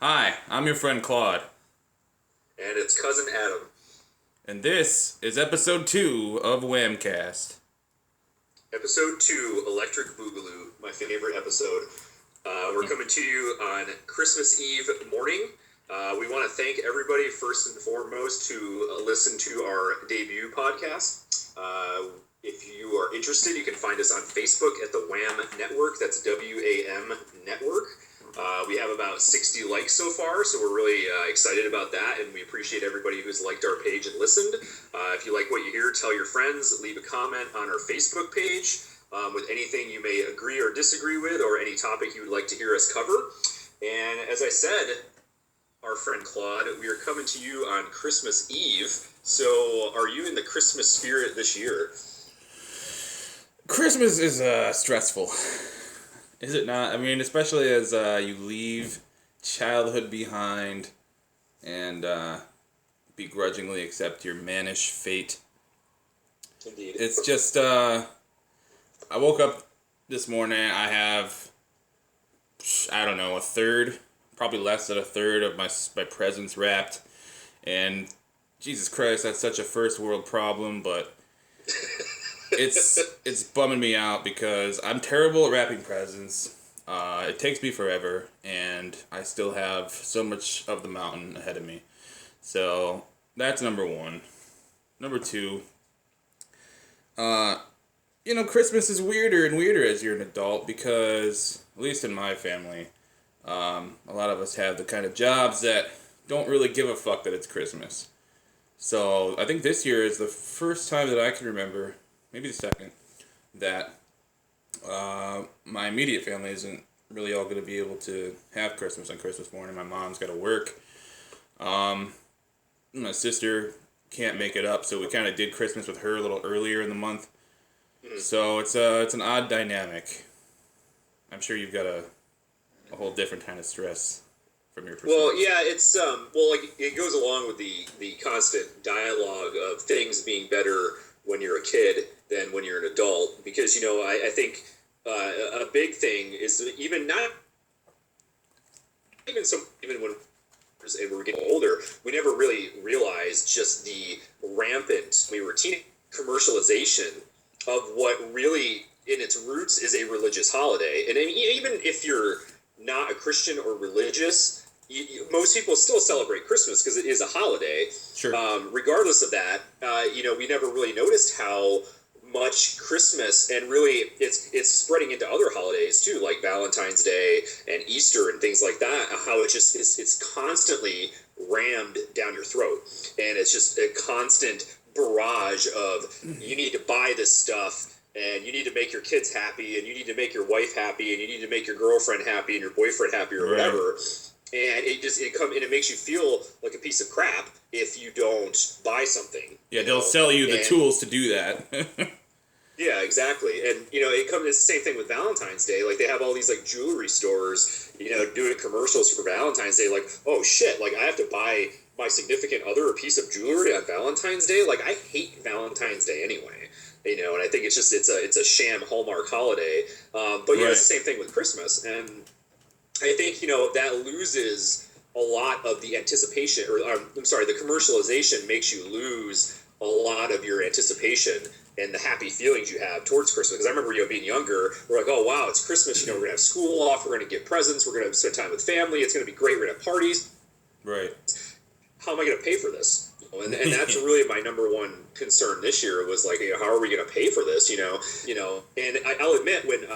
Hi, I'm your friend Claude. And it's Cousin Adam. And this is episode 2 of WAMCast. Episode 2, Electric Boogaloo, my favorite episode. We're coming to you on Christmas Eve morning. We want to thank everybody first and foremost to listen to our debut podcast. If you are interested, you can find us on Facebook at the WAM Network. That's WAM Network. We have about 60 likes so far, so we're really excited about that, and we appreciate everybody who's liked our page and listened. If you like what you hear, tell your friends, leave a comment on our Facebook page with anything you may agree or disagree with, or any topic you would like to hear us cover. And as I said, our friend Claude, we are coming to you on Christmas Eve, so are you in the Christmas spirit this year? Christmas is stressful. Is it not? I mean, especially as you leave childhood behind and begrudgingly accept your mannish fate. Indeed. It's just, I woke up this morning, I have, I don't know, a third, probably less than a third of my presents wrapped. And Jesus Christ, that's such a first world problem, but it's bumming me out because I'm terrible at wrapping presents. It takes me forever, and I still have so much of the mountain ahead of me. So that's number one. Number two, Christmas is weirder and weirder as you're an adult because, at least in my family, a lot of us have the kind of jobs that don't really give a fuck that it's Christmas. So I think this year is the first time that I can remember, maybe the second, that my immediate family isn't really all going to be able to have Christmas on Christmas morning. My mom's got to work. My sister can't make it up, so we kind of did Christmas with her a little earlier in the month. So it's an odd dynamic. I'm sure you've got a whole different kind of stress from your perspective. Well, yeah, it's it goes along with the constant dialogue of things being better when you're a kid than when you're an adult, because I think a big thing is even when we're getting older, we never really realized just the rampant, we were teen commercialization of what really in its roots is a religious holiday. And I mean, even if you're not a Christian or religious, most people still celebrate Christmas because it is a holiday. Sure. Regardless of that, we never really noticed how much Christmas, and really it's spreading into other holidays too, like Valentine's Day and Easter and things like that, how it's constantly rammed down your throat. And it's just a constant barrage of, you need to buy this stuff, and you need to make your kids happy, and you need to make your wife happy, and you need to make your girlfriend happy and your boyfriend happy, or whatever. And it makes you feel like a piece of crap if you don't buy something. Yeah, they'll sell you the tools to do that. Yeah, exactly. And it's the same thing with Valentine's Day. Like, they have all these like jewelry stores, doing commercials for Valentine's Day. Like, oh shit, like I have to buy my significant other a piece of jewelry on Valentine's Day. Like, I hate Valentine's Day anyway. And I think it's a sham Hallmark holiday. But yeah, It's the same thing with Christmas. And I think, that loses a lot of the anticipation, the commercialization makes you lose a lot of your anticipation and the happy feelings you have towards Christmas. Because I remember, being younger, we're like, oh, wow, it's Christmas, we're going to have school off, we're going to get presents, we're going to spend time with family, it's going to be great, we're going to have parties. Right. How am I going to pay for this? And that's really my number one concern this year was like, how are we going to pay for this? And I'll admit, when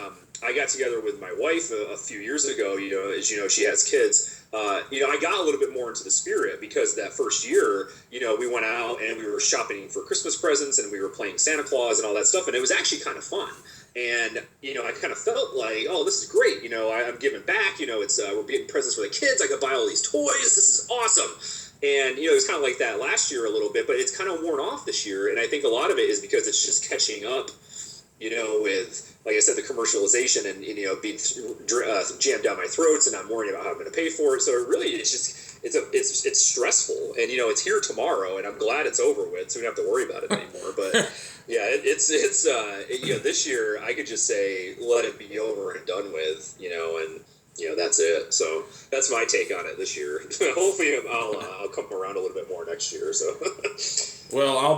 I got together with my wife a few years ago, as she has kids, I got a little bit more into the spirit, because that first year, we went out and we were shopping for Christmas presents and we were playing Santa Claus and all that stuff. And it was actually kind of fun. And, I kind of felt like, oh, this is great. I'm giving back, we're getting presents for the kids. I could buy all these toys. This is awesome. And, it was kind of like that last year a little bit, but it's kind of worn off this year. And I think a lot of it is because it's just catching up, with, like I said, the commercialization and, being jammed down my throats, and I'm worrying about how I'm going to pay for it. So it really is just, it's stressful. And, it's here tomorrow, and I'm glad it's over with, so we don't have to worry about it anymore. But yeah, it's this year I could just say, let it be over and done with, and, that's it. So that's my take on it this year. Hopefully I'll come around a little bit more next year. So. Well, I'll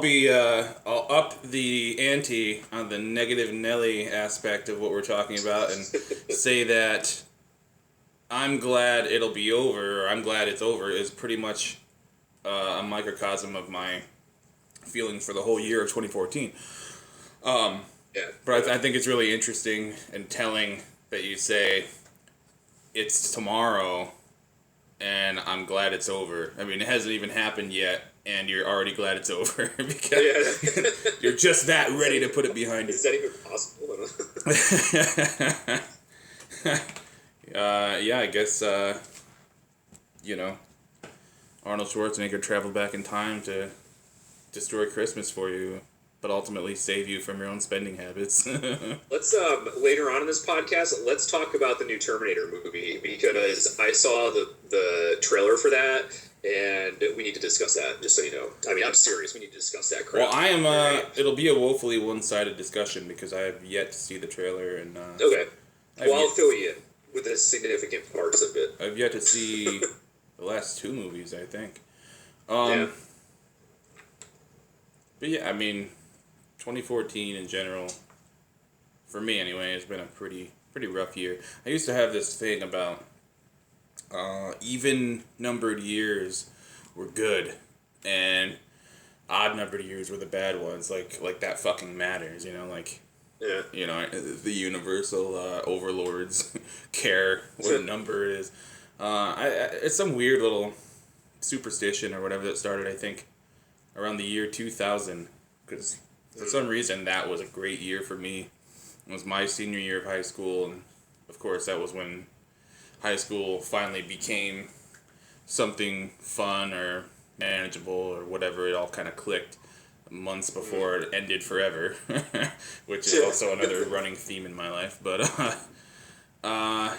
up the ante on the negative Nelly aspect of what we're talking about and say that I'm glad it'll be over, or I'm glad it's over, is pretty much a microcosm of my feeling for the whole year of 2014. But I think it's really interesting and telling that you say it's tomorrow and I'm glad it's over. I mean, it hasn't even happened yet and you're already glad it's over because you're just that ready to put it behind you. Is that even possible? Yeah, I guess, Arnold Schwarzenegger traveled back in time to destroy Christmas for you, but ultimately save you from your own spending habits. Let's later on in this podcast, let's talk about the new Terminator movie because I saw the trailer for that, and we need to discuss that. Just so you know, I mean, I'm serious. We need to discuss that. Well, I am. It'll be a woefully one-sided discussion because I have yet to see the trailer, and okay. I'll fill you in with the significant parts of it. I've yet to see the last two movies, I think. But yeah, I mean, 2014 in general, for me anyway, has been a pretty rough year. I used to have this thing about even numbered years were good, and odd numbered years were the bad ones. Like that fucking matters, like. Yeah. The universal overlords care what a number it is. It's some weird little superstition or whatever that started, I think, around the year 2000, because for some reason that was a great year for me. It was my senior year of high school, and of course that was when high school finally became something fun or manageable or whatever. It all kind of clicked months before it ended forever, which is also another running theme in my life. But I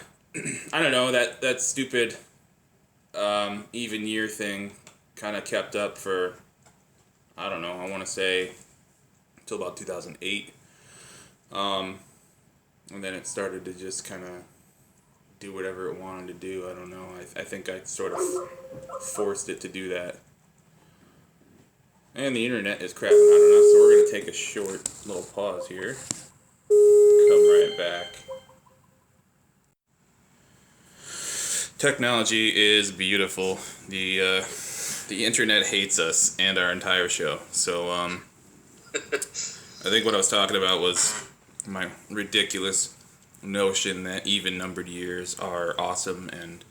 don't know, that stupid even year thing kind of kept up for, I don't know, I want to say until about 2008, and then it started to just kind of do whatever it wanted to do. I don't know, I think I sort of forced it to do that. And the internet is crapping out on us, so we're going to take a short little pause here. Come right back. Technology is beautiful. The internet hates us and our entire show. So, I think what I was talking about was my ridiculous notion that even-numbered years are awesome and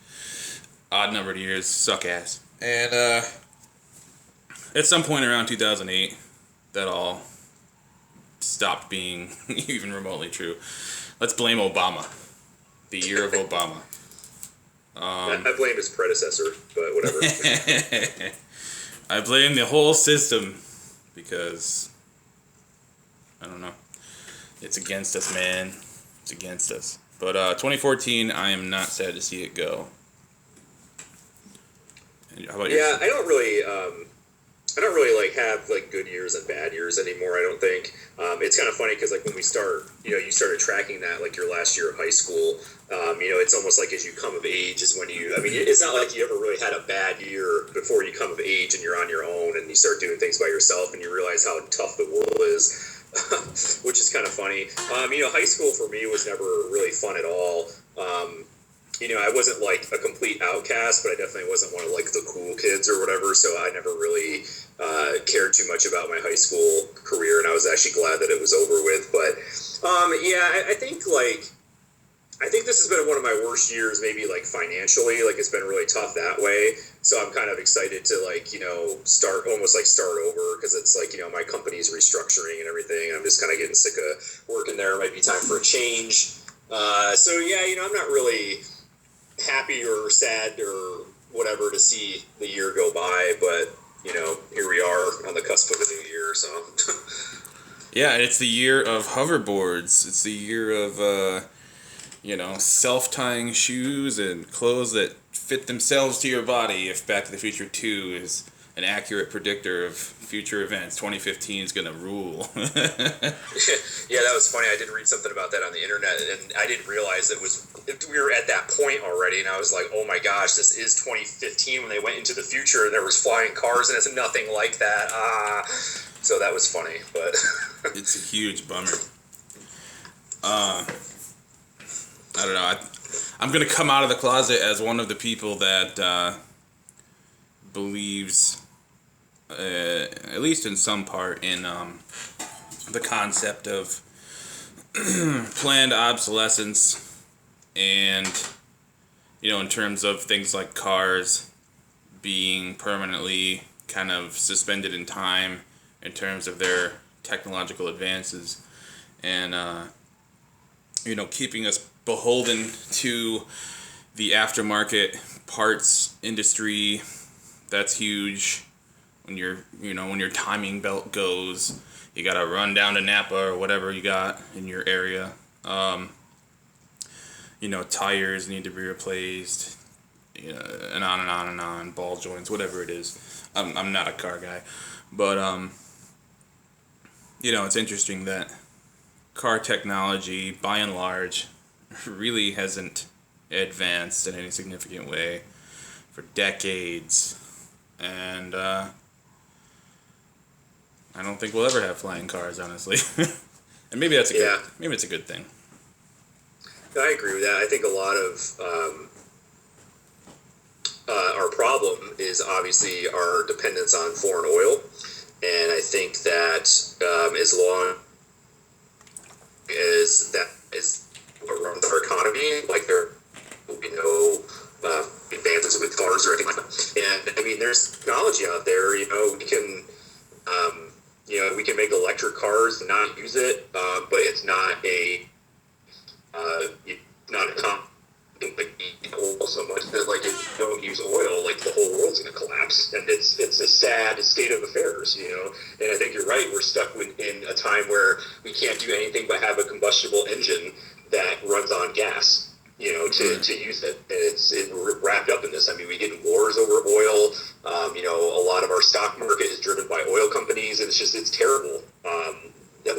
odd-numbered years suck ass. And, at some point around 2008, that all stopped being even remotely true. Let's blame Obama. The year of Obama. I blame his predecessor, but whatever. I blame the whole system because, I don't know, it's against us, man. It's against us. But 2014, I am not sad to see it go. How about you? I don't really have good years and bad years anymore. I don't think. It's kind of funny because when we start, you started tracking that your last year of high school. It's almost like as you come of age is when you. I mean, it's not like you ever really had a bad year before you come of age and you're on your own and you start doing things by yourself and you realize how tough the world is, which is kind of funny. High school for me was never really fun at all. I wasn't a complete outcast, but I definitely wasn't one of the cool kids or whatever. So I never really cared too much about my high school career, and I was actually glad that it was over with. But I think this has been one of my worst years, maybe financially. It's been really tough that way. So I'm kind of excited to start over because it's my company's restructuring and everything. I'm just kind of getting sick of working there. It might be time for a change. I'm not really happy or sad or whatever to see the year go by, but here we are on the cusp of a new year. So yeah, it's the year of hoverboards. It's the year of self-tying shoes and clothes that fit themselves to your body. If Back to the Future 2 is an accurate predictor of future events, 2015 is gonna rule. Yeah, that was funny. I did read something about that on the internet, and I didn't realize it was we were at that point already, and I was like, oh my gosh, this is 2015 when they went into the future and there was flying cars, and it's nothing like that. So that was funny, but it's a huge bummer. I don't know. I'm gonna come out of the closet as one of the people that believes, at least in some part, in the concept of planned obsolescence, and in terms of things like cars being permanently kind of suspended in time in terms of their technological advances, and keeping us beholden to the aftermarket parts industry. That's huge. When your timing belt goes, you gotta run down to Napa or whatever you got in your area. Tires need to be replaced, and on and on and on. Ball joints, whatever it is. I'm not a car guy, but it's interesting that car technology, by and large, really hasn't advanced in any significant way for decades, and I don't think we'll ever have flying cars, honestly. And maybe it's a good thing. I agree with that. I think a lot of our problem is obviously our dependence on foreign oil, and I think that as long as that is what runs our economy, like there will be no advances with cars or anything like that. And I mean, there's technology out there. We can make electric cars and not use it, but it's not oil so much that if you don't use oil, the whole world's going to collapse, and it's a sad state of affairs, And I think you're right. We're stuck in a time where we can't do anything but have a combustible engine that runs on gas. To use it, and we're wrapped up in this. I mean, we get in wars over oil. A lot of our stock market is driven by oil companies, and it's terrible.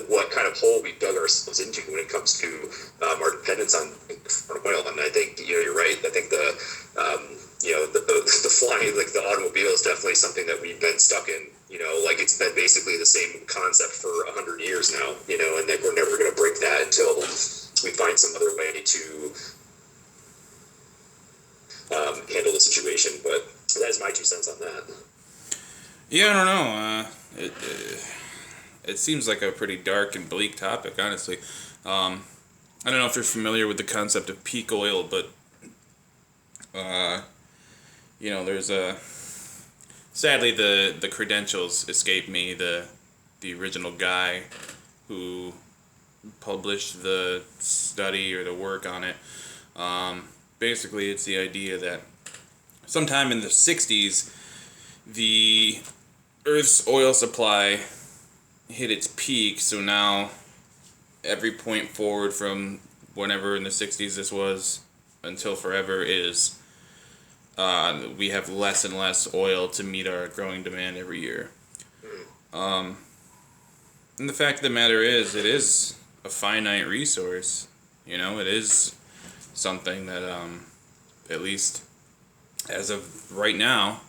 What kind of hole we dug ourselves into when it comes to our dependence on oil. And I think you're right. I think the flying, the automobile is definitely something that we've been stuck in. It's been basically the same concept for 100 years now. And that we're never going to break that until we find some other way to handle the situation. But that's my 2 cents on that. Yeah, I don't know. It seems like a pretty dark and bleak topic, honestly. I don't know if you're familiar with the concept of peak oil, but there's sadly the credentials escape me. The original guy who published the study or the work on it. Basically, it's the idea that sometime in the 60s, the Earth's oil supply hit its peak, so now every point forward from whenever in the 60s this was until forever is we have less and less oil to meet our growing demand every year. And the fact of the matter is, it is a finite resource. It is something that, at least as of right now,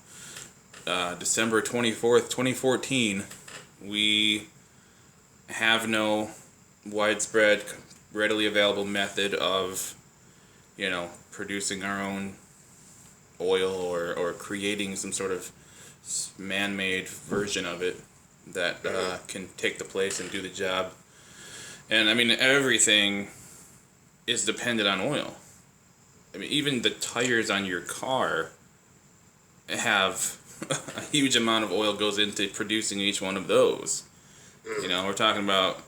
December 24th, 2014, we have no widespread, readily available method of, producing our own oil or creating some sort of man-made version of it that can take the place and do the job. And I mean, everything is dependent on oil. I mean, even the tires on your car have a huge amount of oil goes into producing each one of those. We're talking about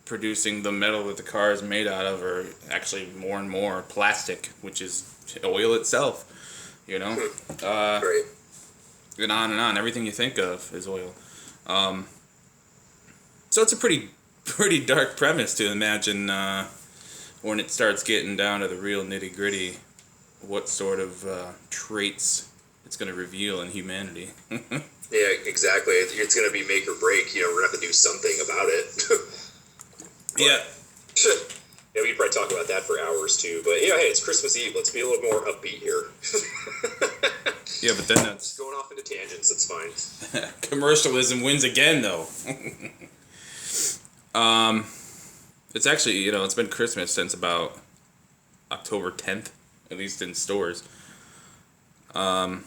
producing the metal that the car is made out of, or actually more and more plastic, which is oil itself. Right. And on. Everything you think of is oil. So it's a pretty dark premise to imagine when it starts getting down to the real nitty gritty, what sort of traits it's going to reveal in humanity. Yeah, exactly. It's going to be make or break. We're going to have to do something about it. Yeah. Yeah, we could probably talk about that for hours too. But yeah, hey, it's Christmas Eve. Let's be a little more upbeat here. Yeah, but then that's going off into tangents. It's fine. commercialism wins again, though. It's actually, it's been Christmas since about October 10th, at least in stores. I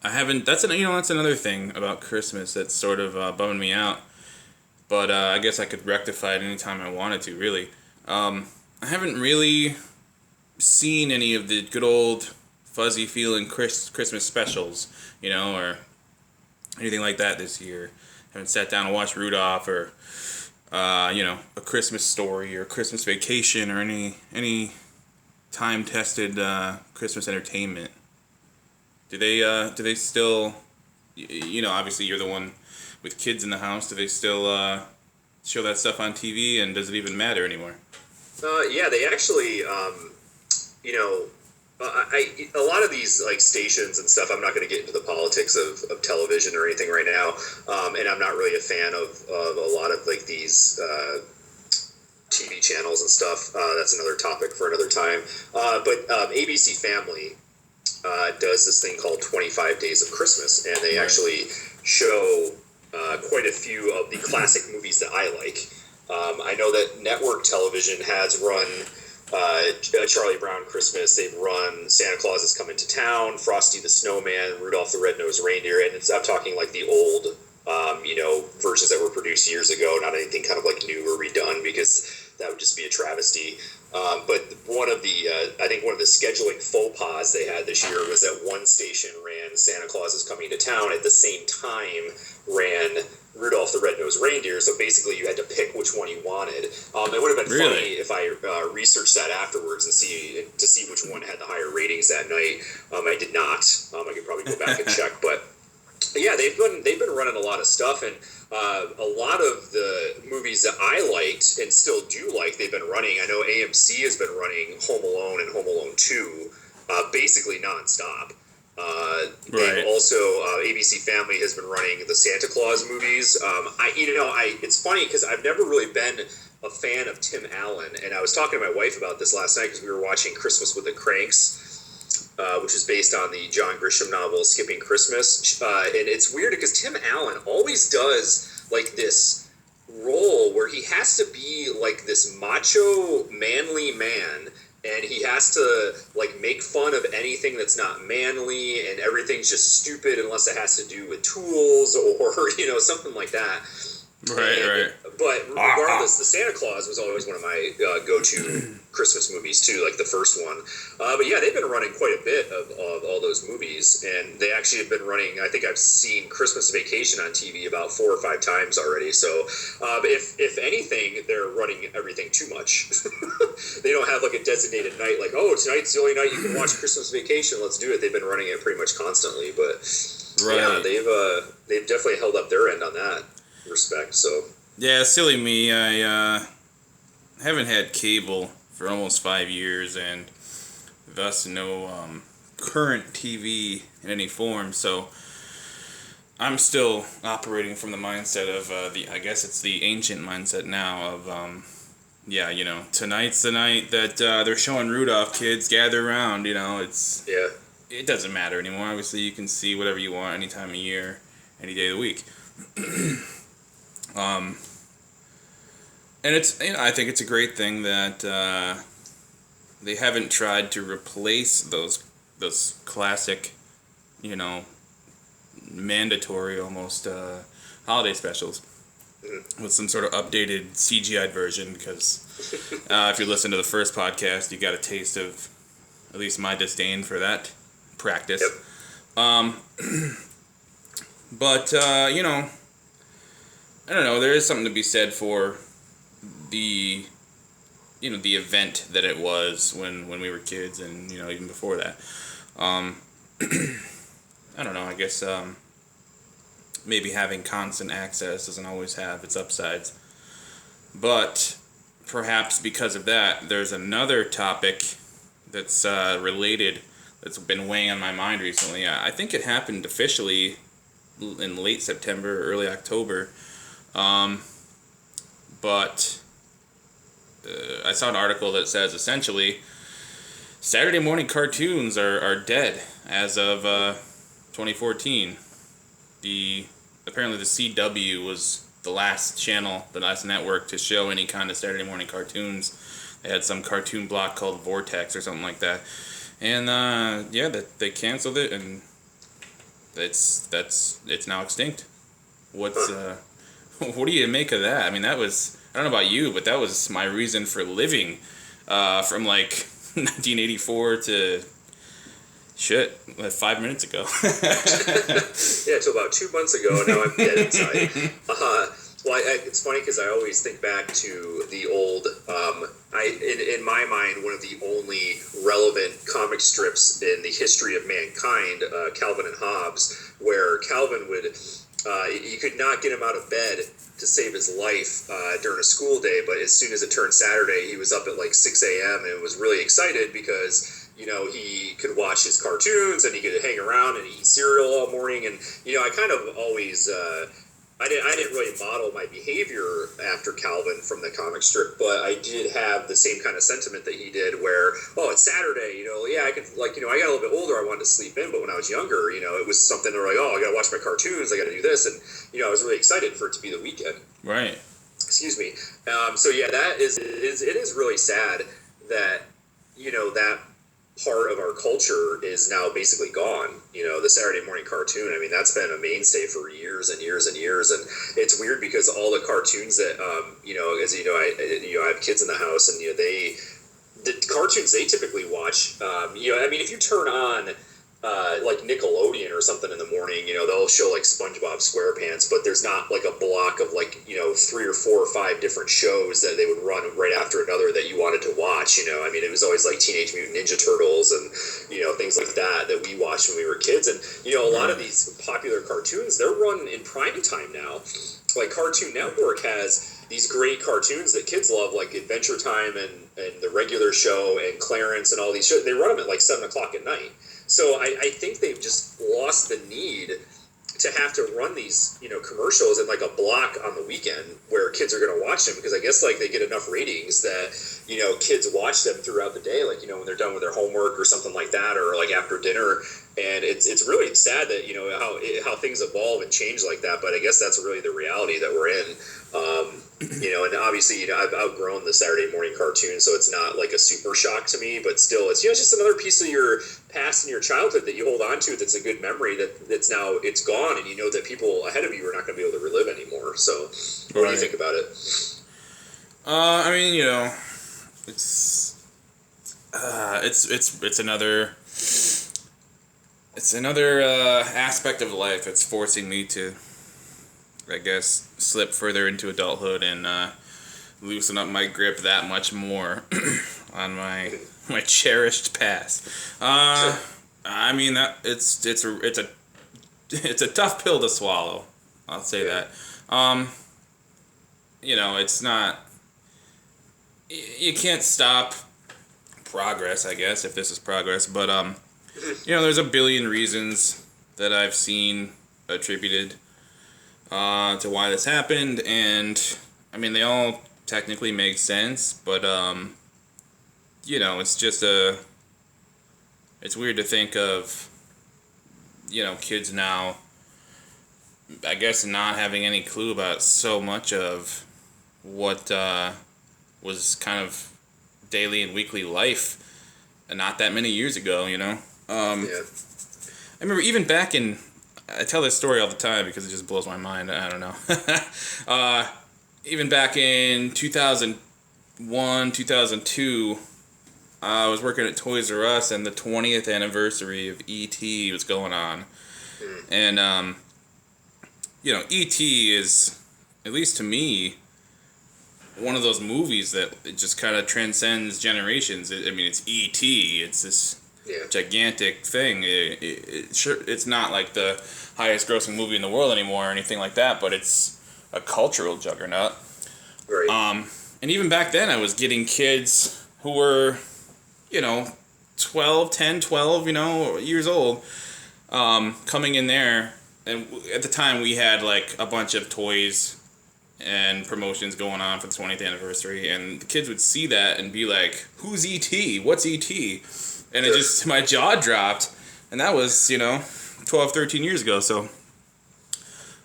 haven't. That's another thing about Christmas that's sort of bumming me out. But I guess I could rectify it anytime I wanted to. Really, I haven't really seen any of the good old fuzzy feeling Christmas specials, or anything like that this year. Haven't sat down and watched Rudolph or A Christmas Story or Christmas Vacation or any time tested Christmas entertainment. Do they still, obviously you're the one with kids in the house, do they still show that stuff on TV, and does it even matter anymore? Yeah, they actually, a lot of these like stations and stuff. I'm not going to get into the politics of television or anything right now, and I'm not really a fan of a lot of like these TV channels and stuff. That's another topic for another time. But ABC Family does this thing called 25 Days of Christmas, and they actually show quite a few of the classic movies that I like. I know that network television has run Charlie Brown Christmas. They've run Santa Claus is Coming to Town, Frosty the Snowman, Rudolph the Red-Nosed Reindeer, and I'm talking like the old, versions that were produced years ago, not anything kind of like new or redone, because that would just be a travesty. But one of the scheduling faux pas they had this year was that one station ran Santa Claus is Coming to Town, at the same time ran Rudolph the Red-Nosed Reindeer, so basically you had to pick which one you wanted. It would have been funny if I researched that afterwards and to see which one had the higher ratings that night. I did not. I could probably go back and check, but yeah, they've been running a lot of stuff, and a lot of the movies that I liked and still do like, they've been running. I know AMC has been running Home Alone and Home Alone 2 basically nonstop. And also ABC Family has been running the Santa Claus movies. It's funny because I've never really been a fan of Tim Allen, and I was talking to my wife about this last night because we were watching Christmas with the Cranks, which is based on the John Grisham novel Skipping Christmas. And it's weird because Tim Allen always does like this role where he has to be like this macho, manly man, and he has to like make fun of anything that's not manly, and everything's just stupid unless it has to do with tools or something like that. Right. But regardless, the Santa Claus was always one of my go-to Christmas movies too, like the first one. But yeah, they've been running quite a bit of all those movies, and they actually have been running. I think I've seen Christmas Vacation on TV about 4 or 5 times already. So if anything, they're running everything too much. They don't have like a designated night, like, oh, tonight's the only night you can watch Christmas Vacation. Let's do it. They've been running it pretty much constantly, but yeah, they've definitely held up their end on that respect. So yeah, silly me. I haven't had cable for almost 5 years, and thus no current TV in any form. So I'm still operating from the mindset of I guess it's the ancient mindset now of tonight's the night that they're showing Rudolph. Kids gather around. It doesn't matter anymore. Obviously, you can see whatever you want any time of year, any day of the week. And it's I think it's a great thing that they haven't tried to replace those classic, mandatory almost holiday specials with some sort of updated CGI version, because if you listen to the first podcast, you got a taste of at least my disdain for that practice. Yep. But I don't know. There is something to be said for the event that it was when we were kids, and even before that. I don't know. I guess maybe having constant access doesn't always have its upsides, but perhaps because of that, there's another topic that's related that's been weighing on my mind recently. I think it happened officially in late September, early October. But I saw an article that says essentially Saturday morning cartoons are dead as of 2014. Apparently the CW was the last channel, the last network to show any kind of Saturday morning cartoons. They had some cartoon block called Vortex or something like that, and they canceled it, and it's now extinct. What's what do you make of that? I mean, that was, I don't know about you, but that was my reason for living from like 1984 to like 5 minutes ago. Yeah, till about 2 months ago, and now I'm dead inside. It's funny because I always think back to the old, in my mind, one of the only relevant comic strips in the history of mankind, Calvin and Hobbes, where Calvin would, you could not get him out of bed to save his life during a school day, but as soon as it turned Saturday, he was up at like 6 a.m. and was really excited because, he could watch his cartoons and he could hang around and eat cereal all morning. And, I kind of always, I didn't really model my behavior after Calvin from the comic strip, but I did have the same kind of sentiment that he did where, oh, it's Saturday, I could, I got a little bit older, I wanted to sleep in, but when I was younger, it was something where like, oh, I got to watch my cartoons, I got to do this, and, I was really excited for it to be the weekend. Right. Excuse me. So yeah, it is really sad that, that part of our culture is now basically gone. The Saturday morning cartoon, I mean, that's been a mainstay for years and years and years. And it's weird because all the cartoons that, I have kids in the house and, the cartoons they typically watch, if you turn on, like Nickelodeon or something in the morning, they'll show like SpongeBob SquarePants, but there's not like a block of like, 3 or 4 or 5 different shows that they would run right after another that you wanted to watch, it was always like Teenage Mutant Ninja Turtles and, things like that we watched when we were kids. And, a lot of these popular cartoons, they're run in prime time now. Like Cartoon Network has these great cartoons that kids love, like Adventure Time and the Regular Show and Clarence and all these shows. They run them at like 7 o'clock at night. So I think they've just lost the need to have to run these, commercials in like a block on the weekend where kids are going to watch them, because I guess like they get enough ratings that, kids watch them throughout the day, like, when they're done with their homework or something like that, or like after dinner. And it's really sad that, how things evolve and change like that. But I guess that's really the reality that we're in. And obviously, I've outgrown the Saturday morning cartoon, so it's not like a super shock to me, but still, it's, just another piece of your past and your childhood that you hold on to that's a good memory that's now, it's gone, and that people ahead of you are not going to be able to relive anymore. So what do you think about it? It's another aspect of life that's forcing me to, I guess, slip further into adulthood and loosen up my grip that much more on my cherished past. I mean, that it's a tough pill to swallow. I'll say that. It's not. You can't stop progress, I guess, if this is progress. But there's a billion reasons that I've seen attributed to why this happened, and I mean they all technically make sense, but it's just it's weird to think of kids now, I guess, not having any clue about so much of what was kind of daily and weekly life not that many years ago. I remember even back in, I tell this story all the time because it just blows my mind. I don't know. Even back in 2001, 2002, I was working at Toys R Us, and the 20th anniversary of E.T. was going on. And, E.T. is, at least to me, one of those movies that it just kind of transcends generations. It's E.T. It's this gigantic thing. It's not like the highest grossing movie in the world anymore or anything like that, but it's a cultural juggernaut. Right. And even back then I was getting kids who were, 12 years old, coming in there. And at the time we had like a bunch of toys and promotions going on for the 20th anniversary, and the kids would see that and be like, "Who's E.T.? What's E.T.?" And it just, my jaw dropped, and that was, 12, 13 years ago. So,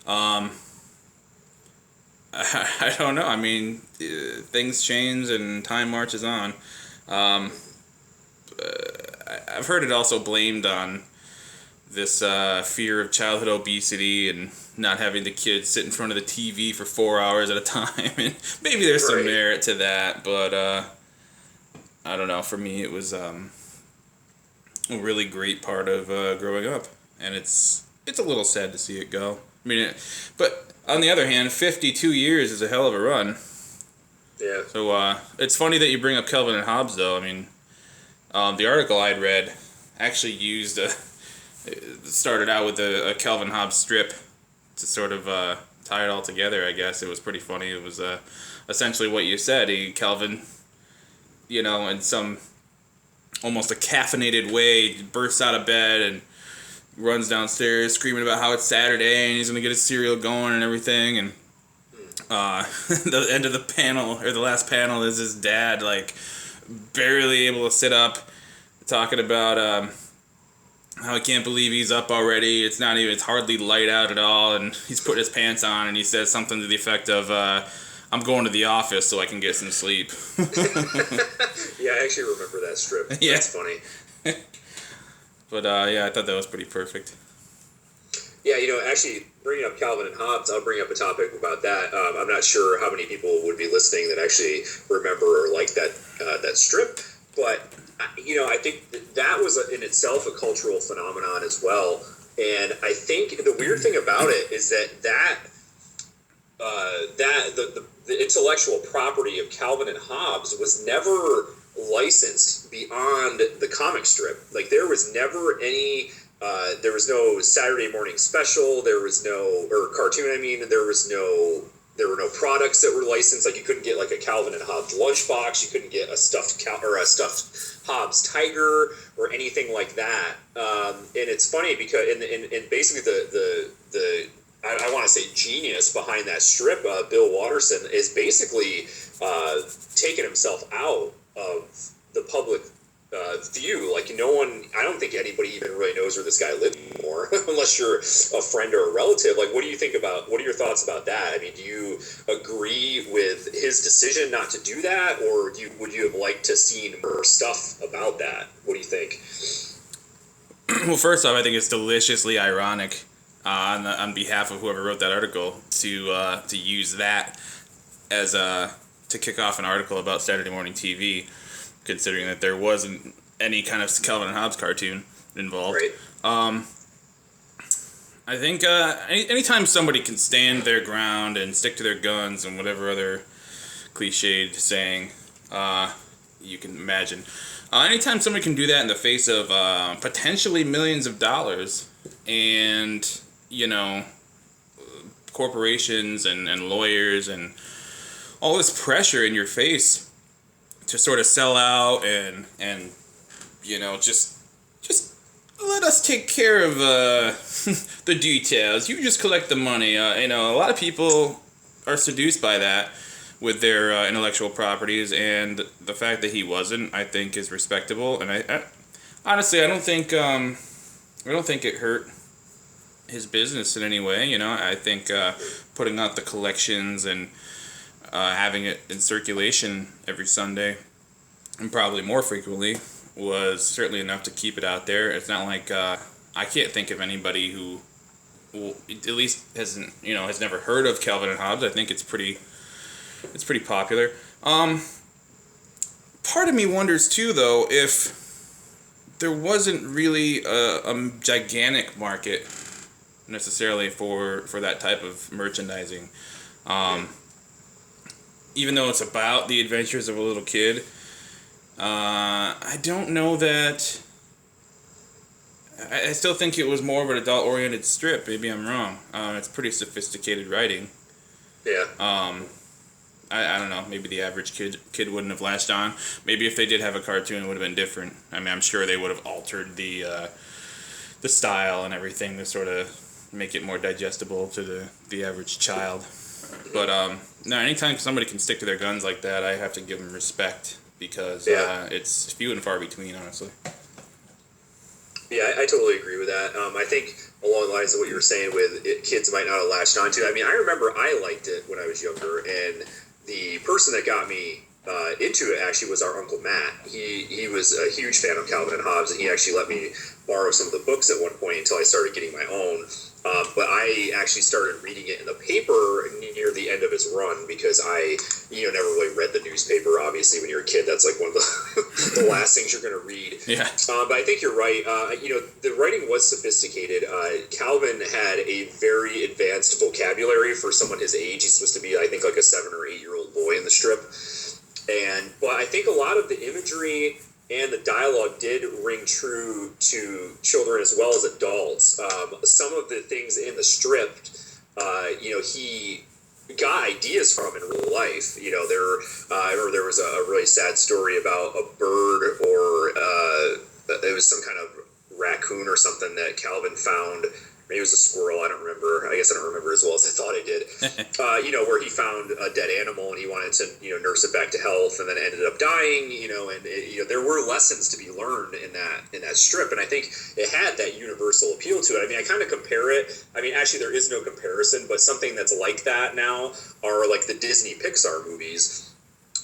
I don't know. I mean, things change and time marches on. I've heard it also blamed on this fear of childhood obesity and not having the kids sit in front of the TV for 4 hours at a time. And maybe there's some merit to that, but I don't know. For me, it was a really great part of growing up, and it's a little sad to see it go. I mean, but on the other hand, 52 years is a hell of a run. Yeah. So it's funny that you bring up Calvin and Hobbes, though. I mean, the article I'd read actually used it started out with a Calvin Hobbes strip to sort of tie it all together. I guess it was pretty funny. It was essentially what you said. Calvin, in some almost a caffeinated way, bursts out of bed and runs downstairs screaming about how it's Saturday and he's gonna get his cereal going and everything. And the end of the panel, or the last panel, is his dad like barely able to sit up, talking about how he can't believe he's up already. It's hardly light out at all, and he's put his pants on, and he says something to the effect of, "I'm going to the office so I can get some sleep." Yeah, I actually remember that strip. Yeah. That's funny. But I thought that was pretty perfect. Yeah, actually, bringing up Calvin and Hobbes, I'll bring up a topic about that. I'm not sure how many people would be listening that actually remember or like that strip, but I think that was in itself a cultural phenomenon as well. And I think the weird thing about it is that the intellectual property of Calvin and Hobbes was never licensed beyond the comic strip. Like, there was never any. There was no Saturday morning special. There was no, or cartoon. I mean, there were no products that were licensed. Like, you couldn't get like a Calvin and Hobbes lunchbox. You couldn't get a stuffed Hobbes tiger or anything like that. And it's funny because and basically the I want to say genius behind that strip, Bill Watterson, is basically taking himself out of the public view. Like, I don't think anybody even really knows where this guy lives anymore, unless you're a friend or a relative. Like, what are your thoughts about that? I mean, do you agree with his decision not to do that, or would you have liked to seen more stuff about that? What do you think? Well, first off, I think it's deliciously ironic on behalf of whoever wrote that article to use that as to kick off an article about Saturday morning TV, considering that there wasn't any kind of Calvin and Hobbes cartoon involved. Right. I think anytime somebody can stand their ground and stick to their guns and whatever other cliched saying you can imagine, anytime somebody can do that in the face of potentially millions of dollars and, corporations and lawyers and all this pressure in your face to sort of sell out and just let us take care of the details. You just collect the money. A lot of people are seduced by that with their intellectual properties, and the fact that he wasn't, I think, is respectable. And I honestly, I don't think it hurt his business in any way. I think putting out the collections and having it in circulation every Sunday, and probably more frequently, was certainly enough to keep it out there. It's not like I can't think of anybody who at least has never heard of Calvin and Hobbes. I think it's pretty popular. Part of me wonders too, though, if there wasn't really a gigantic market necessarily for that type of merchandising. Even though it's about the adventures of a little kid, I don't know that. I still think it was more of an adult-oriented strip. Maybe I'm wrong. It's pretty sophisticated writing. Yeah. I don't know. Maybe the average kid wouldn't have latched on. Maybe if they did have a cartoon, it would have been different. I mean, I'm sure they would have altered the style and everything to sort of make it more digestible to the average child. But no, anytime somebody can stick to their guns like that, I have to give them respect because it's few and far between, honestly. Yeah, I totally agree with that. I think along the lines of what you were saying with kids might not have latched onto it. I mean, I remember I liked it when I was younger, and the person that got me into it actually was our Uncle Matt. He was a huge fan of Calvin and Hobbes, and he actually let me borrow some of the books at one point until I started getting my own. But I actually started reading it in the paper near the end of its run because I, never really read the newspaper. Obviously, when you're a kid, that's like one of the last things you're going to read. Yeah. But I think you're right. The writing was sophisticated. Calvin had a very advanced vocabulary for someone his age. He's supposed to be, I think, like a 7 or 8 year old boy in the strip. But I think a lot of the imagery and the dialogue did ring true to children as well as adults. Some of the things in the strip, he got ideas from in real life. I remember there was a really sad story about a bird or it was some kind of raccoon or something that Calvin found. Maybe it was a squirrel. I don't remember. I guess I don't remember as well as I thought I did. Where he found a dead animal and he wanted to, nurse it back to health, and then it ended up dying. There were lessons to be learned in that strip, and I think it had that universal appeal to it. I mean, I kind of compare it. I mean, actually, there is no comparison, but something that's like that now are like the Disney Pixar movies.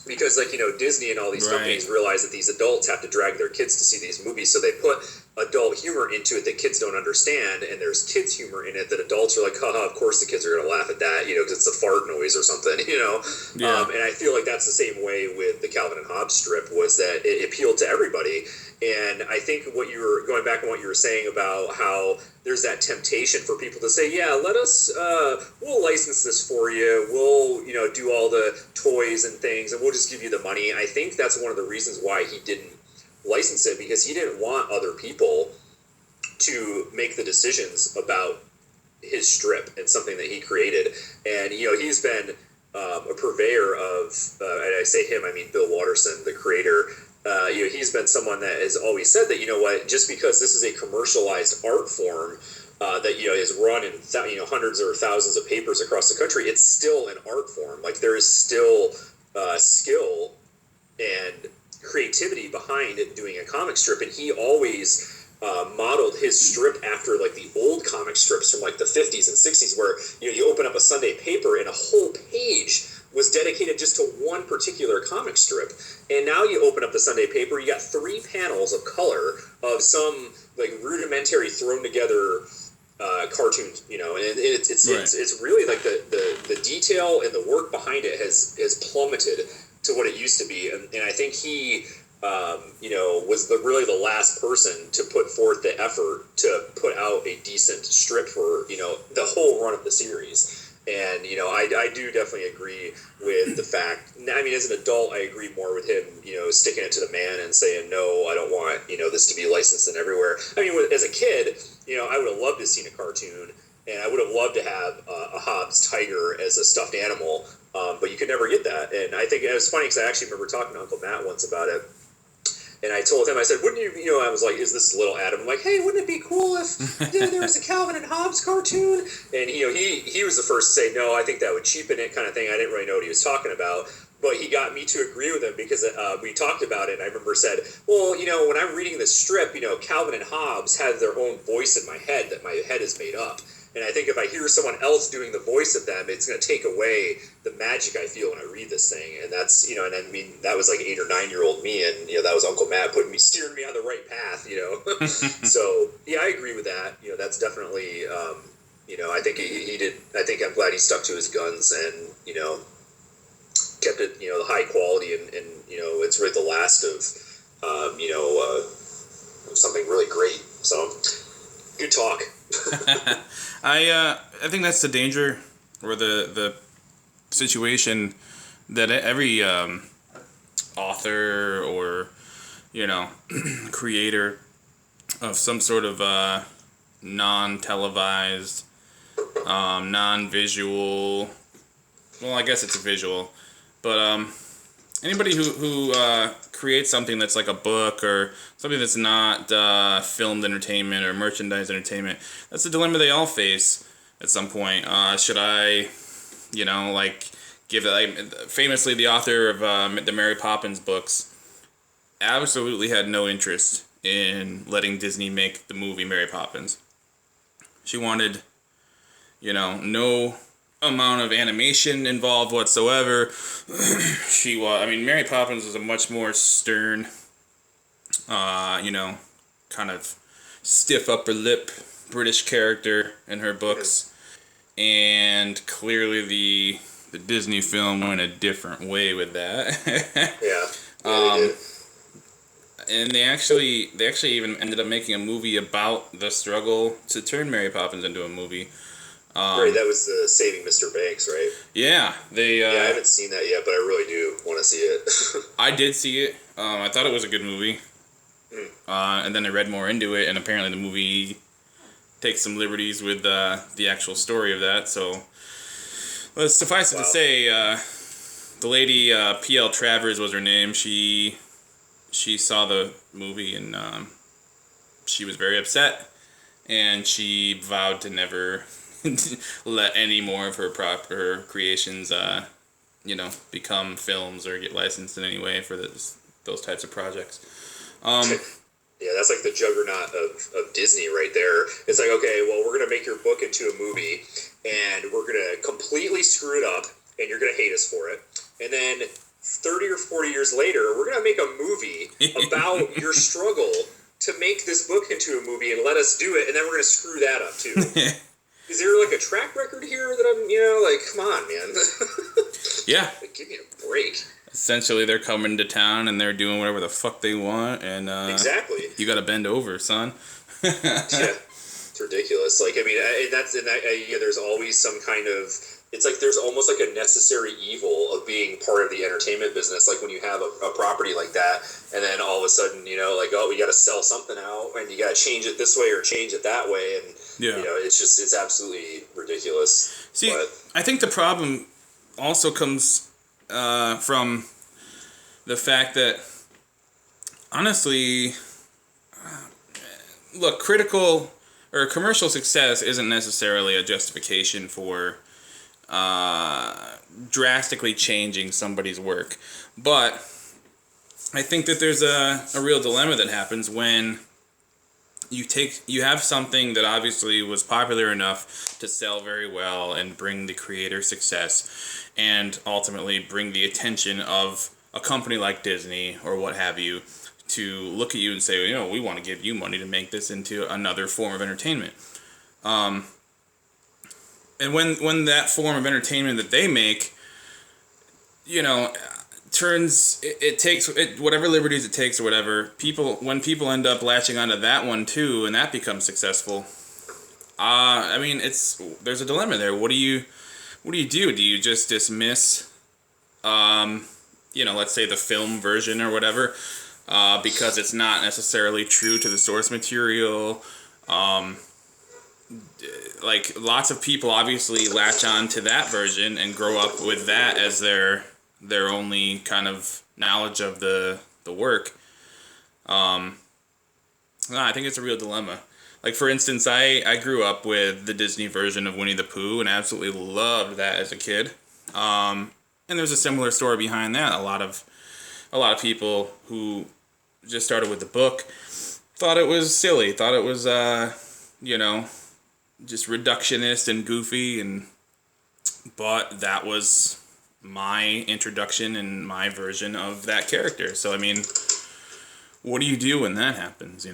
Because, Disney and all these companies realize that these adults have to drag their kids to see these movies, so they put adult humor into it that kids don't understand, and there's kids humor in it that adults are like, haha, of course the kids are going to laugh at that, because it's a fart noise or something, Yeah. And I feel like that's the same way with the Calvin and Hobbes strip, was that it appealed to everybody. And I think what you were going back on what you were saying about how there's that temptation for people to say, yeah, let us, we'll license this for you. We'll, do all the toys and things, and we'll just give you the money. I think that's one of the reasons why he didn't license it, because he didn't want other people to make the decisions about his strip and something that he created. And, he's been a purveyor of, and I say him, I mean Bill Watterson, the creator. He's been someone that has always said that, just because this is a commercialized art form that is run in hundreds or thousands of papers across the country, it's still an art form. Like, there is still skill and creativity behind doing a comic strip, and he always modeled his strip after like the old comic strips from like the 50s and 60s, where you open up a Sunday paper and a whole page was dedicated just to one particular comic strip. And now you open up the Sunday paper, you got 3 panels of color of some like rudimentary thrown together cartoon, and it's really like the detail and the work behind it has plummeted to what it used to be. And I think he was really the last person to put forth the effort to put out a decent strip for, the whole run of the series. And, I do definitely agree with the fact, I mean, as an adult, I agree more with him, sticking it to the man and saying, no, I don't want, this to be licensed and everywhere. I mean, as a kid, I would have loved to have seen a cartoon, and I would have loved to have a Hobbs tiger as a stuffed animal, but you could never get that. And I think it was funny because I actually remember talking to Uncle Matt once about it. And I told him, I said, wouldn't you, I was like, is this little Adam? I'm like, hey, wouldn't it be cool if there was a Calvin and Hobbes cartoon? And, he was the first to say, no, I think that would cheapen it, kind of thing. I didn't really know what he was talking about. But he got me to agree with him because we talked about it. And I remember said, well, when I'm reading this strip, Calvin and Hobbes have their own voice in my head that my head is made up. And I think if I hear someone else doing the voice of them, it's going to take away the magic I feel when I read this thing. And that's, and I mean, that was like 8 or 9 year old me. And, that was Uncle Matt steering me on the right path, So, yeah, I agree with that. That's definitely, I think he did. I think I'm glad he stuck to his guns and, kept it, the high quality. And it's really the last of, something really great. So, good talk. I think that's the danger, or the situation that every author or creator of some sort of non-televised, non-visual, well, I guess it's a visual, but anybody who creates something that's like a book or something that's not filmed entertainment or merchandise entertainment, that's the dilemma they all face at some point. Should I like famously the author of the Mary Poppins books absolutely had no interest in letting Disney make the movie Mary Poppins. She wanted, no amount of animation involved whatsoever. Mary Poppins was a much more stern, kind of stiff upper lip British character in her books, and clearly the Disney film went a different way with that. They did. And they actually even ended up making a movie about the struggle to turn Mary Poppins into a movie. Right, that was the Saving Mr. Banks, right? Yeah, I haven't seen that yet, but I really do want to see it. I did see it. I thought it was a good movie. And then I read more into it, and apparently the movie takes some liberties with the actual story of that. So, let's suffice it to say, the lady P.L. Travers was her name. She saw the movie and she was very upset, and she vowed to never let any more of her creations, become films or get licensed in any way for those types of projects. Yeah, that's like the juggernaut of Disney right there. It's like, okay, well, we're going to make your book into a movie, and we're going to completely screw it up, and you're going to hate us for it. And then 30 or 40 years later, we're going to make a movie about your struggle to make this book into a movie and let us do it, and then we're going to screw that up, too. Is there, like, a track record here that I'm, come on, man. Yeah. Like, give me a break. Essentially, they're coming to town and they're doing whatever the fuck they want, and exactly. You got to bend over, son. Yeah, it's ridiculous. Like, there's always some kind of. It's like there's almost like a necessary evil of being part of the entertainment business. Like when you have a property like that, and then all of a sudden, we got to sell something out, and you got to change it this way or change it that way, and it's absolutely ridiculous. See, I think the problem also comes from the fact that, honestly, look, critical or commercial success isn't necessarily a justification for drastically changing somebody's work. But I think that there's a real dilemma that happens when you have something that obviously was popular enough to sell very well and bring the creator success and ultimately bring the attention of a company like Disney or what have you to look at you and say, we want to give you money to make this into another form of entertainment. And when that form of entertainment that they make, takes whatever liberties it takes or whatever, when people end up latching onto that one too, and that becomes successful, there's a dilemma there. What do you do? Do you just dismiss, let's say the film version or whatever, because it's not necessarily true to the source material? Like lots of people obviously latch on to that version and grow up with that as their only kind of knowledge of the work. I think it's a real dilemma. Like for instance, I grew up with the Disney version of Winnie the Pooh and absolutely loved that as a kid. And there's a similar story behind that. A lot of people who just started with the book thought it was silly, thought it was just reductionist and goofy, but that was my introduction and my version of that character. So what do you do when that happens?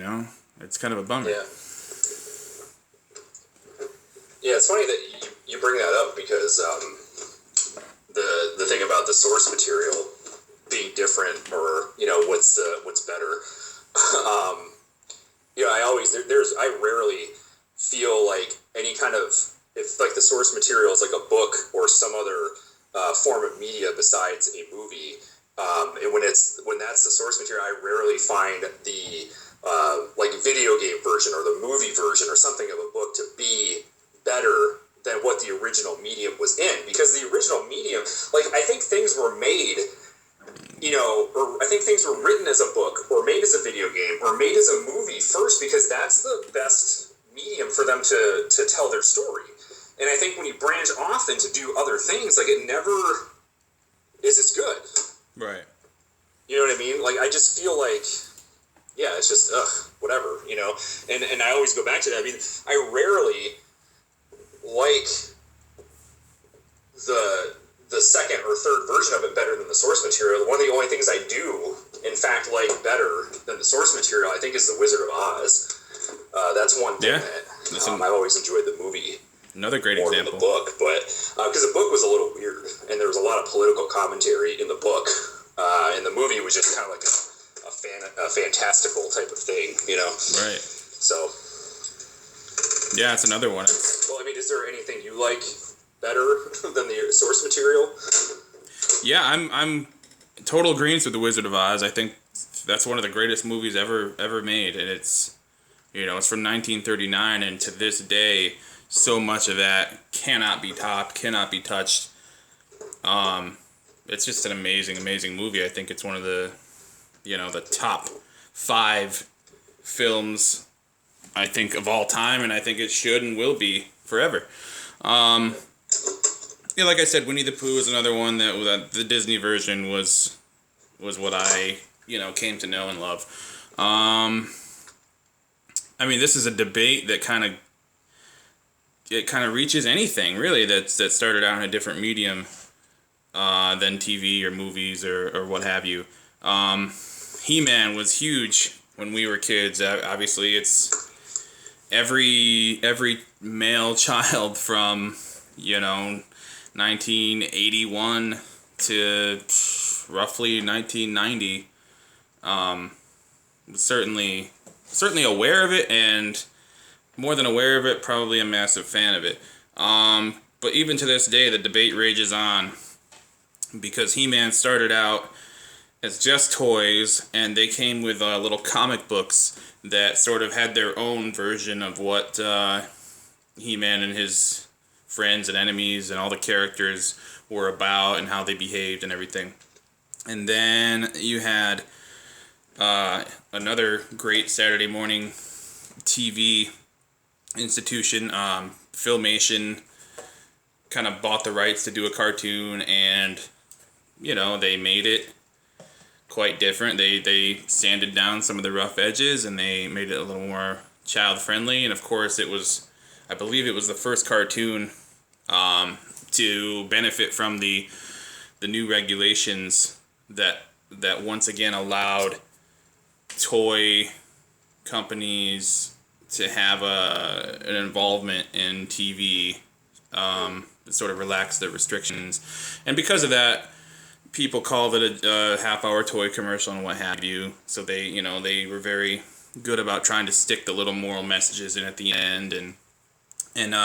It's kind of a bummer. Yeah, it's funny that you bring that up because the thing about the source material being different, or what's better. I rarely feel like any kind of, if like the source material is like a book or some other form of media besides a movie, and when that's the source material, I rarely find the like video game version or the movie version or something of a book to be better than what the original medium was in, because the original medium, like I think things were made, or I think things were written as a book or made as a video game or made as a movie first, because that's the best medium for them to tell their story. And I think when you branch off and to do other things, like, it never is as good. Right. You know what I mean? Like, I just feel like, yeah, it's just, whatever, you know? And I always go back to that. I mean, I rarely like the second or third version of it better than the source material. One of the only things I do, in fact, like better than the source material, I think, is The Wizard of Oz. That's one thing that I've always enjoyed the movie. Another great more example. Than the book, but because the book was a little weird, and there was a lot of political commentary in the book, and the movie was just kind of like a fantastical type of thing, you know? Right. So. Yeah, it's another one. Well, I mean, is there anything you like better than the source material? Yeah, I'm total agreement with The Wizard of Oz. I think that's one of the greatest movies ever made, and it's, you know, it's from 1939, and to this day, so much of that cannot be topped, cannot be touched. It's just an amazing movie. I think it's one of the, you know, the top 5 films, I think, of all time, and I think it should and will be forever. Yeah, like I said, Winnie the Pooh is another one that the Disney version was what I, you know, came to know and love. I mean, this is a debate that kind of reaches anything really that started out in a different medium than TV or movies or what have you. He-Man was huge when we were kids. Obviously, it's every male child from, you know, 1981 to roughly 1990 was certainly aware of it, and more than aware of it, probably a massive fan of it. But even to this day, the debate rages on, because He-Man started out as just toys, and they came with little comic books that sort of had their own version of what He-Man and his friends and enemies and all the characters were about and how they behaved and everything. And then you had another great Saturday morning TV institution, Filmation, kind of bought the rights to do a cartoon, and, you know, they made it quite different. They sanded down some of the rough edges, and they made it a little more child friendly. And of course, I believe it was the first cartoon to benefit from the new regulations that once again allowed toy companies to have an involvement in TV, sort of relaxed the restrictions. And because of that, people called it a half-hour toy commercial and what have you. So they were very good about trying to stick the little moral messages in at the end and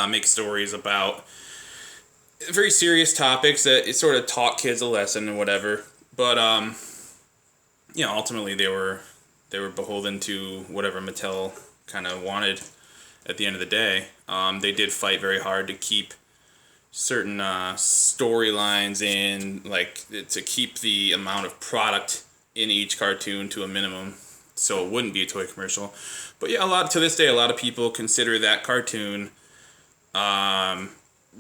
make stories about very serious topics that it sort of taught kids a lesson and whatever. But you know, ultimately they were beholden to whatever Mattel kind of wanted at the end of the day. They did fight very hard to keep certain storylines in, like, to keep the amount of product in each cartoon to a minimum so it wouldn't be a toy commercial. But yeah, to this day, a lot of people consider that cartoon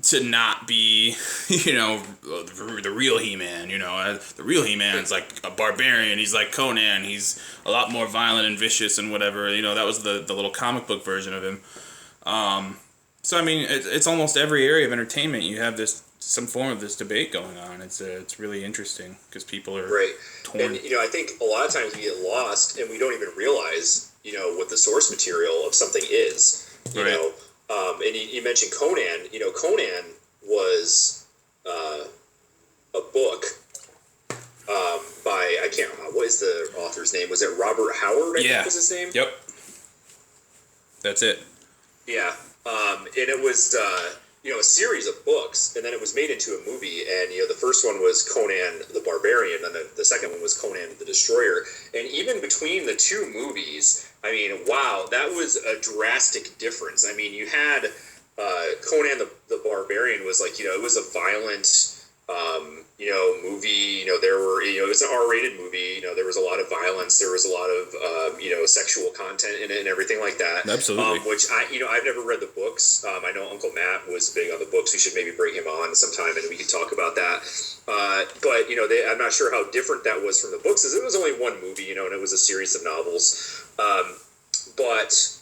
to not be, you know, the real He-Man. You know, the real He-Man's like a barbarian. He's like Conan. He's a lot more violent and vicious and whatever. You know, that was the little comic book version of him. So I mean, it's almost every area of entertainment you have some form of this debate going on. It's really interesting because people are torn. And you know, I think a lot of times we get lost and we don't even realize, you know, what the source material of something is. You know. And you mentioned Conan. You know, Conan was a book by, I can't remember, what is the author's name? Was it Robert Howard, I think was his name? Yep. That's it. Yeah. And it was, you know, a series of books, and then it was made into a movie. And, you know, the first one was Conan the Barbarian, and the second one was Conan the Destroyer. And even between the two movies, I mean, wow, that was a drastic difference. I mean, you had Conan the Barbarian was like, you know, it was a violent, movie. There were, it was an R-rated movie. There was a lot of violence. There was a lot of, sexual content in it and everything like that. Absolutely. Which I've never read the books. I know Uncle Matt was big on the books. We should maybe bring him on sometime and we could talk about that. But I'm not sure how different that was from the books, as it was only one movie, and it was a series of novels. But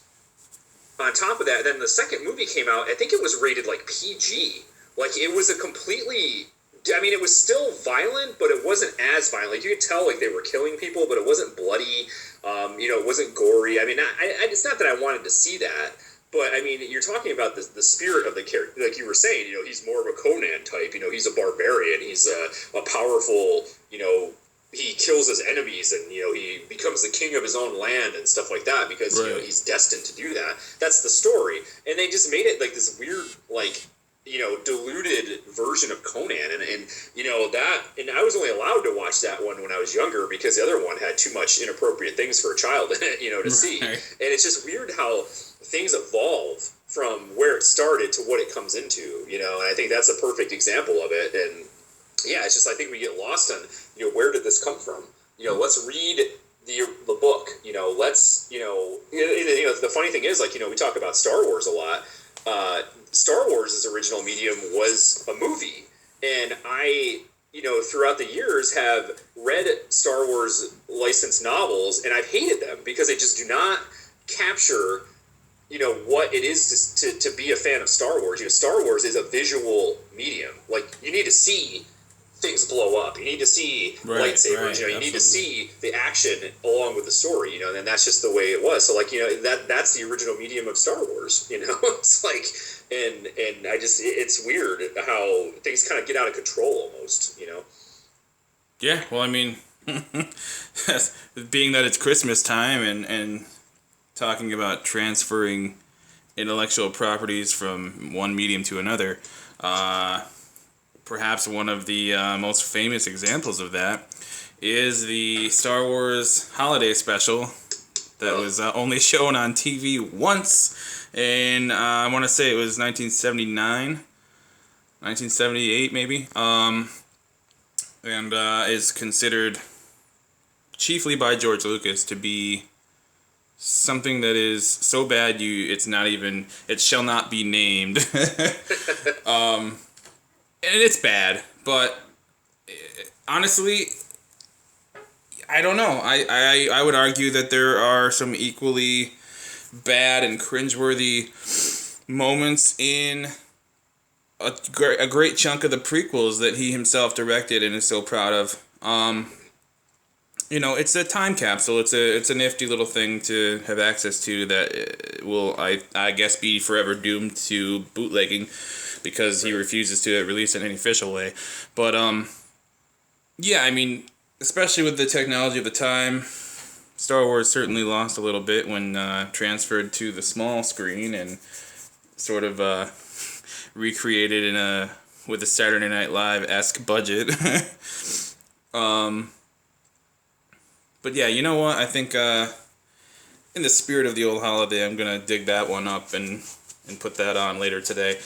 on top of that, then the second movie came out. I think it was rated like PG. Like, it was a completely... it was still violent, but it wasn't as violent. Like, you could tell, like, they were killing people, but it wasn't bloody. It wasn't gory. It's not that I wanted to see that, but, you're talking about the spirit of the character. Like you were saying, he's more of a Conan type. He's a barbarian. He's a powerful, he kills his enemies, and, he becomes the king of his own land and stuff like that because, right. He's destined to do that. That's the story. And they just made it, like, this weird, like... diluted version of Conan, and that, and I was only allowed to watch that one when I was younger because the other one had too much inappropriate things for a child in it, to see. And it's just weird how things evolve from where it started to what it comes into, and I think that's a perfect example of it. And yeah, it's just, I think we get lost on, where did this come from? Let's read the book, let's, the funny thing is, like, we talk about Star Wars a lot. Star Wars' original medium was a movie, and I, throughout the years have read Star Wars licensed novels, and I've hated them because they just do not capture, what it is to be a fan of Star Wars. Star Wars is a visual medium. Like, you need to see things blow up. You need to see lightsabers. Right, you need to see the action along with the story. And that's just the way it was. So, like, that's the original medium of Star Wars. It's like, and I just, it's weird how things kind of get out of control almost. Yeah, well, being that it's Christmas time and talking about transferring intellectual properties from one medium to another, perhaps one of the most famous examples of that is the Star Wars holiday special that was only shown on TV once, and I want to say it was 1979, 1978 maybe, and is considered chiefly by George Lucas to be something that is so bad it shall not be named. And it's bad, but honestly, I don't know. I would argue that there are some equally bad and cringeworthy moments in a great chunk of the prequels that he himself directed and is so proud of. It's a time capsule. It's a nifty little thing to have access to that will, I guess, be forever doomed to bootlegging because he refuses to release it in any official way. But, especially with the technology of the time, Star Wars certainly lost a little bit when transferred to the small screen and sort of recreated with a Saturday Night Live-esque budget. But yeah, you know what? I think in the spirit of the old holiday, I'm going to dig that one up and put that on later today.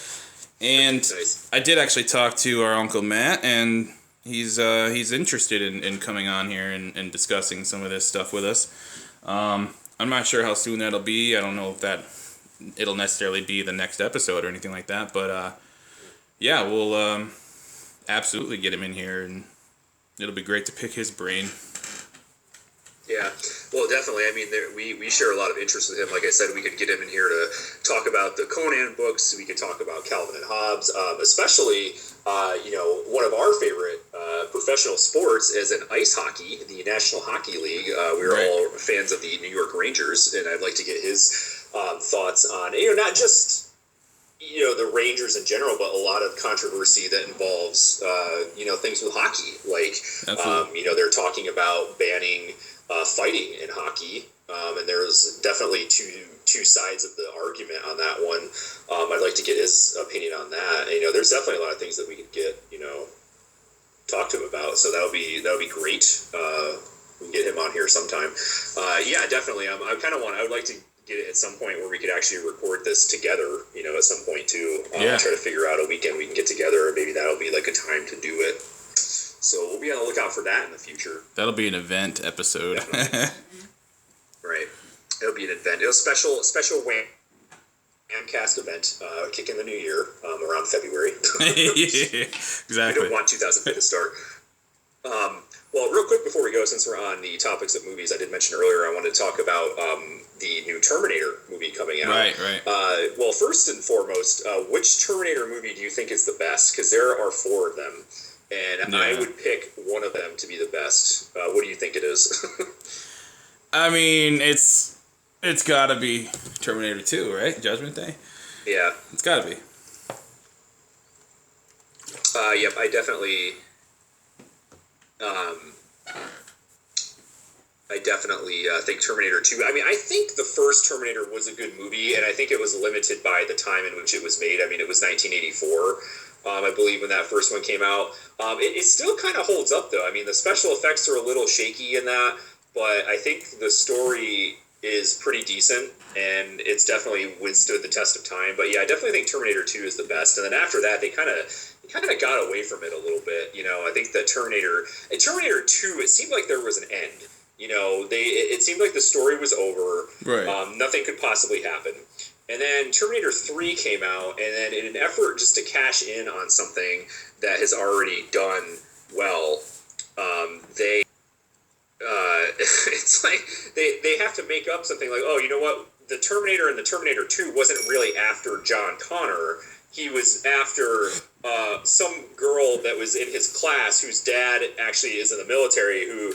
And Nice. I did actually talk to our Uncle Matt, and he's interested in coming on here and discussing some of this stuff with us. I'm not sure how soon that'll be. I don't know if it'll necessarily be the next episode or anything like that. But yeah, we'll absolutely get him in here, and it'll be great to pick his brain. Yeah, well, definitely. We share a lot of interest with him. Like I said, we could get him in here to talk about the Conan books. We could talk about Calvin and Hobbes, especially, one of our favorite professional sports is in ice hockey, the National Hockey League. We're all fans of the New York Rangers, and I'd like to get his thoughts on, not just, the Rangers in general, but a lot of controversy that involves, things with hockey. Like, they're talking about banning fighting in hockey, and there's definitely two sides of the argument on that one. I'd like to get his opinion on that. There's definitely a lot of things that we could get, talk to him about. So that would be great. We can get him on here sometime. Yeah, definitely. I would like to get it at some point where we could actually record this together, at some point too. Yeah. Try to figure out a weekend we can get together, and maybe that'll be like a time to do it. So we'll be on the lookout for that in the future. That'll be an event episode. Right. It'll be an event. It'll special WAMCast event, kicking the new year around February. Yeah, exactly. We don't want 2008 to start. Well, real quick before we go, since we're on the topics of movies, I did mention earlier I wanted to talk about the new Terminator movie coming out. Right. Well, first and foremost, which Terminator movie do you think is the best? Because there are 4 of them, and I would pick one of them to be the best. What do you think it is? I mean, it's got to be Terminator 2, right? Judgment Day? Yeah. It's got to be. Yep, I definitely... think Terminator 2. I mean, I think the first Terminator was a good movie, and I think it was limited by the time in which it was made. I mean, it was 1984, I believe, when that first one came out. It still kind of holds up, though. I mean, the special effects are a little shaky in that, but I think the story is pretty decent, and it's definitely withstood the test of time. But yeah, I definitely think Terminator 2 is the best. And then after that, they kind of got away from it a little bit. I think that Terminator 2, it seemed like there was an end. It seemed like the story was over. Right. Nothing could possibly happen. And then Terminator 3 came out, and then in an effort just to cash in on something that has already done well, they it's like they have to make up something like, oh, you know what? The Terminator in the Terminator 2 wasn't really after John Connor. He was after some girl that was in his class whose dad actually is in the military, who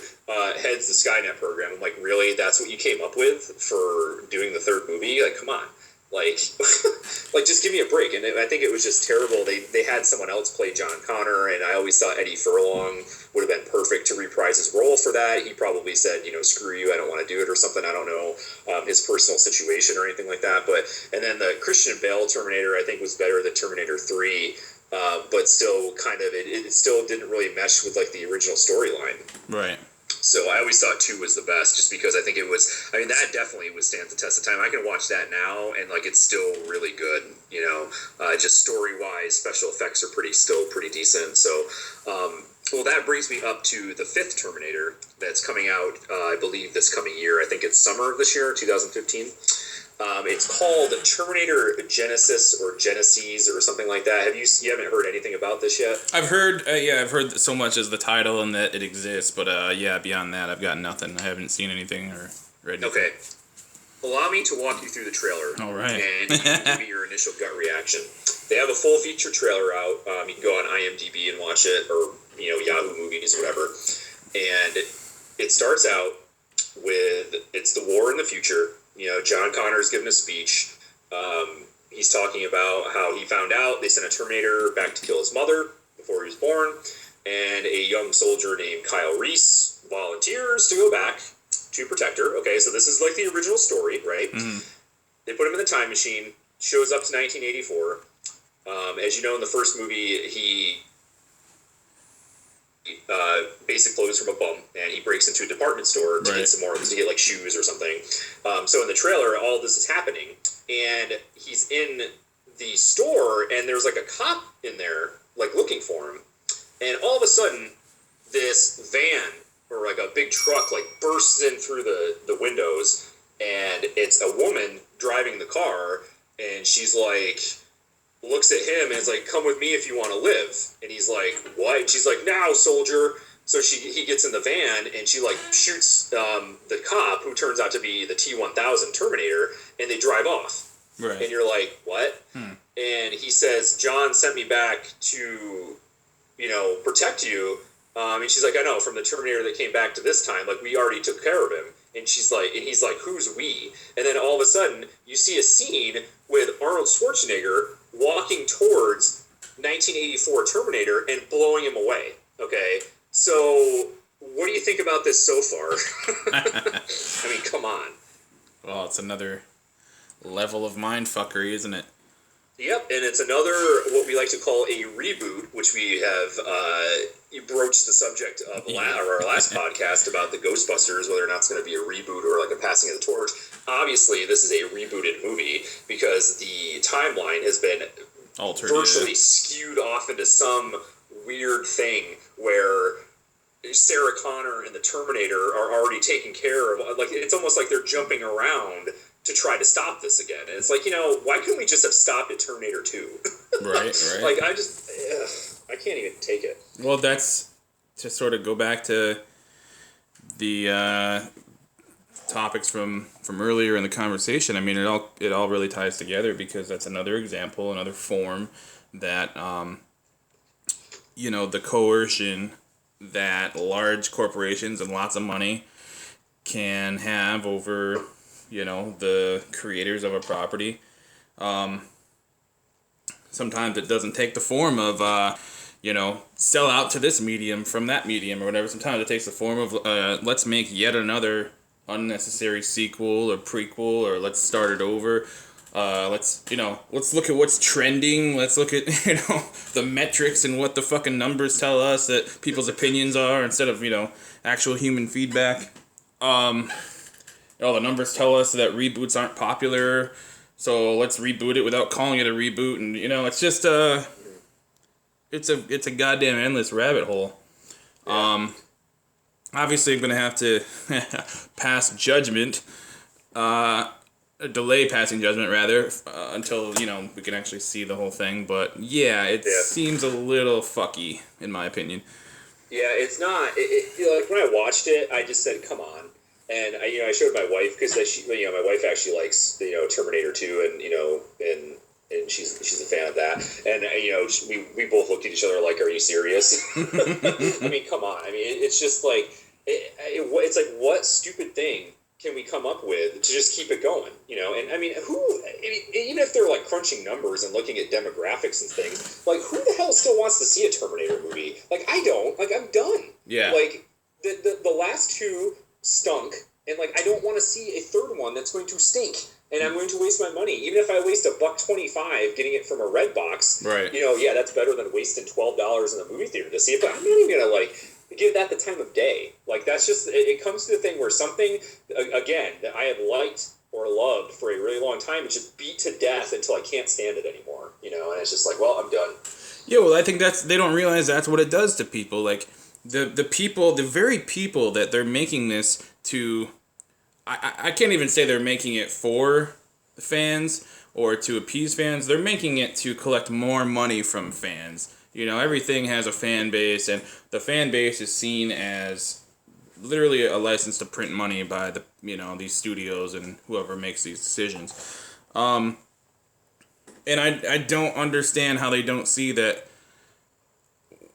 heads the Skynet program. I'm like, really? That's what you came up with for doing the third movie? Like, come on. Like, just give me a break. And I think it was just terrible. They had someone else play John Connor, and I always thought Eddie Furlong would have been perfect to reprise his role for that. He probably said, screw you, I don't want to do it or something. I don't know his personal situation or anything like that. And then the Christian Bale Terminator, I think, was better than Terminator 3, but still kind of, it still didn't really mesh with, like, the original storyline. Right. So I always thought 2 was the best, just because I think that definitely withstands the test of time. I can watch that now, and like it's still really good. Just story-wise, special effects are still pretty decent. So, well, that brings me up to the 5th Terminator that's coming out, I believe, this coming year. I think it's summer of this year, 2015. It's called Terminator Genesis or Genesis or something like that. You haven't heard anything about this yet? I've heard so much as the title and that it exists, but beyond that, I've got nothing. I haven't seen anything or read anything. Okay. Allow me to walk you through the trailer. All right. And you can give me your initial gut reaction. They have a full feature trailer out. You can go on IMDb and watch it, or Yahoo Movies or whatever. And it starts out with, it's the war in the future. John Connor's giving a speech. He's talking about how he found out they sent a Terminator back to kill his mother before he was born, and a young soldier named Kyle Reese volunteers to go back to protect her. Okay, so this is like the original story, right? Mm-hmm. They put him in the time machine, shows up to 1984. As you know, in the first movie, he basic clothes from a bum, and he breaks into a department store to get some more, to get like shoes or something. So in the trailer, all this is happening, and he's in the store, and there's like a cop in there, like looking for him, and all of a sudden, this van or like a big truck like bursts in through the windows, and it's a woman driving the car, and she's like, looks at him and is like, come with me if you want to live. And he's like, what? And she's like, now, soldier. So he gets in the van, and she like shoots the cop, who turns out to be the T-1000 Terminator, and they drive off. Right. And you're like, what? And he says, John sent me back to, protect you. And she's like, I know, from the Terminator that came back to this time, like, we already took care of him. And he's like, who's we? And then all of a sudden, you see a scene with Arnold Schwarzenegger walking towards 1984 Terminator and blowing him away. Okay, so what do you think about this so far? I mean, come on. Well, it's another level of mindfuckery, isn't it? Yep, and it's another, what we like to call a reboot, which we have broached the subject of our last podcast about the Ghostbusters, whether or not it's going to be a reboot or like a passing of the torch. obviously this is a rebooted movie because the timeline has been altered, virtually skewed off into some weird thing where Sarah Connor and the Terminator are already taken care of. Like, it's almost like they're jumping around to try to stop this again. And it's like, why couldn't we just have stopped at Terminator 2? Right. Like, I can't even take it. Well, that's to sort of go back to the topics from earlier in the conversation. I mean, it all really ties together because that's another example, another form that the coercion that large corporations and lots of money can have over the creators of a property. Sometimes it doesn't take the form of sell out to this medium from that medium or whatever. Sometimes it takes the form of let's make yet another unnecessary sequel or prequel, or let's start it over. Let's look at what's trending. Let's look at the metrics and what the fucking numbers tell us that people's opinions are instead of actual human feedback. The numbers tell us that reboots aren't popular, so let's reboot it without calling it a reboot. And it's just it's a goddamn endless rabbit hole. Yeah. Obviously, I'm gonna have to pass judgment. Delay passing judgment rather until we can actually see the whole thing. But yeah, seems a little fucky in my opinion. Yeah, it's not. Like when I watched it, I just said, "Come on," and I showed my wife because my wife actually likes Terminator 2, and she's a fan of that, and we both looked at each other like, "Are you serious?" I mean, come on. I mean, it's just like it's like what stupid thing can we come up with to just keep it going, And I mean, even if they're like crunching numbers and looking at demographics and things, like who the hell still wants to see a Terminator movie? Like I don't. Like I'm done. Yeah. Like the last two stunk, and like I don't want to see a third one that's going to stink, and I'm going to waste my money, even if I waste $1.25 getting it from a red box. Right. Yeah, that's better than wasting $12 in the movie theater to see it. But I'm not even gonna give that the time of day. Like that's just it comes to the thing where something again that I have liked or loved for a really long time is just beat to death until I can't stand it anymore. And it's just like, well, I'm done. Yeah, well, I think they don't realize that's what it does to people. Like the people, the very people that they're making this to, I can't even say they're making it for fans or to appease fans. They're making it to collect more money from fans. Everything has a fan base, and the fan base is seen as literally a license to print money by the these studios and whoever makes these decisions. And I don't understand how they don't see that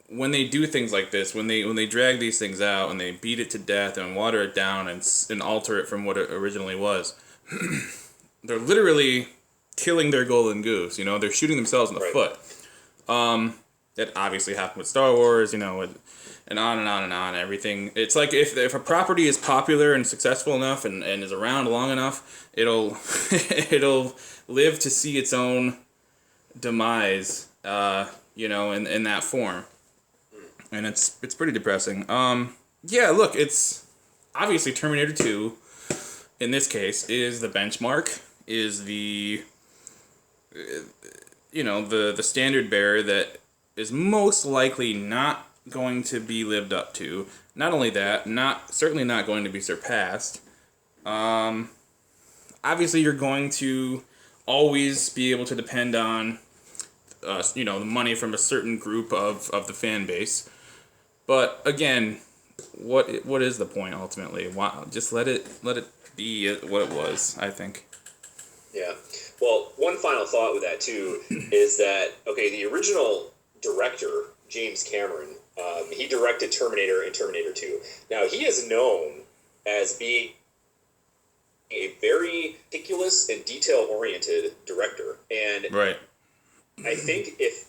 when they do things like this, when they drag these things out and they beat it to death and water it down and alter it from what it originally was, they're literally killing their golden goose. They're shooting themselves in the foot. That obviously happened with Star Wars, and on and on and on. Everything. It's like if a property is popular and successful enough and is around long enough, it'll live to see its own demise. In that form, and it's pretty depressing. Yeah, look, it's obviously Terminator 2. In this case, is the benchmark, is the the standard bearer that is most likely not going to be lived up to. Not only that, certainly not going to be surpassed. Obviously, you're going to always be able to depend on, the money from a certain group of the fan base. But again, what is the point ultimately? Why, just let it be what it was, I think. Yeah. Well, one final thought with that too is that the original director, James Cameron, he directed Terminator and Terminator 2. Now, he is known as being a very meticulous and detail-oriented director. And right. I think if,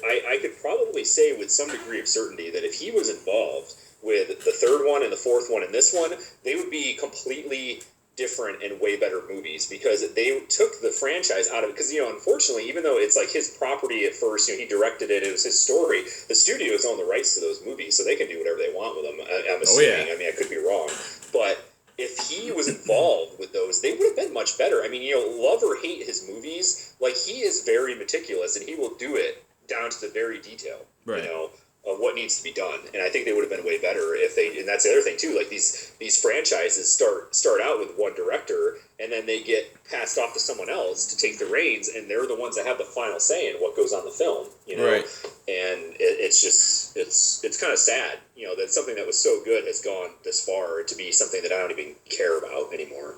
I could probably say with some degree of certainty that if he was involved with the third one and the fourth one and this one, they would be completely different and way better movies because they took the franchise out of it. Because, unfortunately, even though it's like his property at first, he directed it, it was his story, the studios own the rights to those movies, so they can do whatever they want with them. I'm assuming. Oh, yeah. I mean, I could be wrong. But if he was involved with those, they would have been much better. I mean, love or hate his movies, like, he is very meticulous, and he will do it down to the very detail, right. Of what needs to be done. And I think they would have been way better if they, and that's the other thing too, like these franchises start out with one director, and then they get passed off to someone else to take the reins, and they're the ones that have the final say in what goes on the film, Right. And it's just, it's kind of sad, that something that was so good has gone this far to be something that I don't even care about anymore,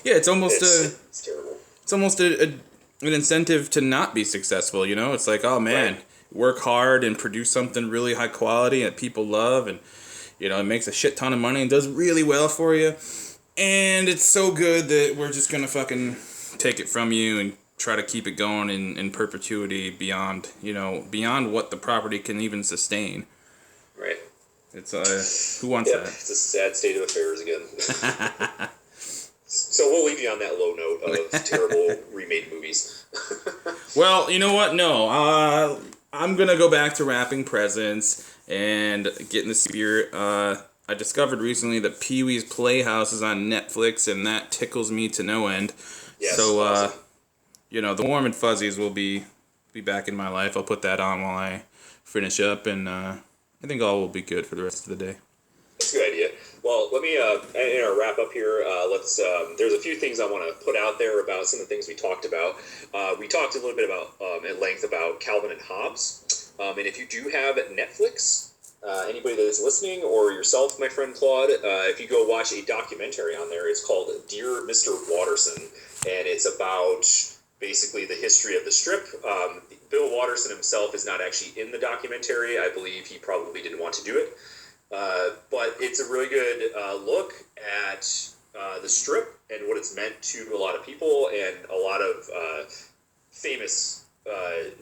Yeah, it's almost it's terrible. It's almost an incentive to not be successful, It's like, oh man, right. Work hard and produce something really high quality that people love, and it makes a shit ton of money and does really well for you, and it's so good that we're just gonna fucking take it from you and try to keep it going in perpetuity beyond what the property can even sustain. Right. It's who wants that? It's a sad state of affairs again. So we'll leave you on that low note of terrible remade movies. Well, you know what? No, I'm gonna go back to wrapping presents and get in the spirit. I discovered recently that Pee-wee's Playhouse is on Netflix, and that tickles me to no end. Yes, so, awesome. The Warm and Fuzzies will be back in my life. I'll put that on while I finish up, and I think all will be good for the rest of the day. That's a good idea. Well, let me in our wrap up here. Let's. There's a few things I want to put out there about some of the things we talked about. We talked a little bit about at length about Calvin and Hobbes, and if you do have Netflix, anybody that is listening, or yourself, my friend Claude, if you go watch a documentary on there, it's called Dear Mr. Watterson, and it's about basically the history of the Strip. Bill Watterson himself is not actually in the documentary. I believe he probably didn't want to do it. But it's a really good look at the Strip and what it's meant to a lot of people, and a lot of famous,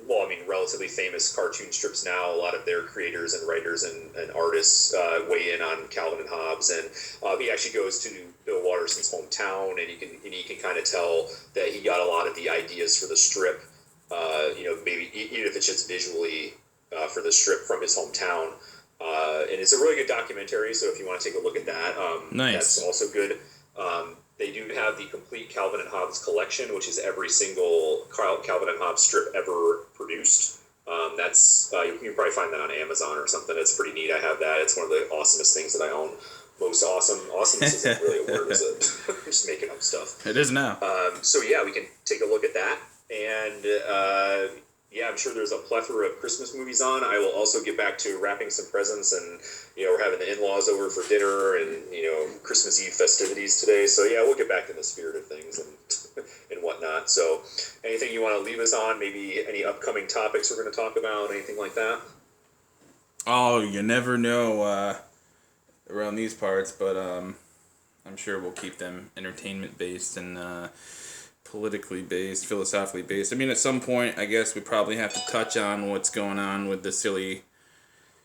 relatively famous cartoon strips now. A lot of their creators and writers and artists weigh in on Calvin and Hobbes, and he actually goes to Bill Watterson's hometown, and you can kind of tell that he got a lot of the ideas for the Strip, maybe even if it's just visually for the Strip from his hometown. And it's a really good documentary, so if you want to take a look at that, nice. That's also good. They do have the complete Calvin and Hobbes collection, which is every single Calvin and Hobbes strip ever produced. That's you can probably find that on Amazon or something. It's pretty neat. I have that. It's one of the awesomest things that I own. Most awesome. Awesomeness isn't really a word, is it? I'm just making up stuff. It is now. So yeah, we can take a look at that. And yeah, I'm sure there's a plethora of Christmas movies on. I will also get back to wrapping some presents, and we're having the in-laws over for dinner, and Christmas Eve festivities today. So yeah, we'll get back in the spirit of things and whatnot. So, anything you want to leave us on? Maybe any upcoming topics we're going to talk about? Anything like that? Oh, you never know around these parts, but I'm sure we'll keep them entertainment based and politically based, philosophically based. I mean, at some point, I guess we probably have to touch on what's going on with the silly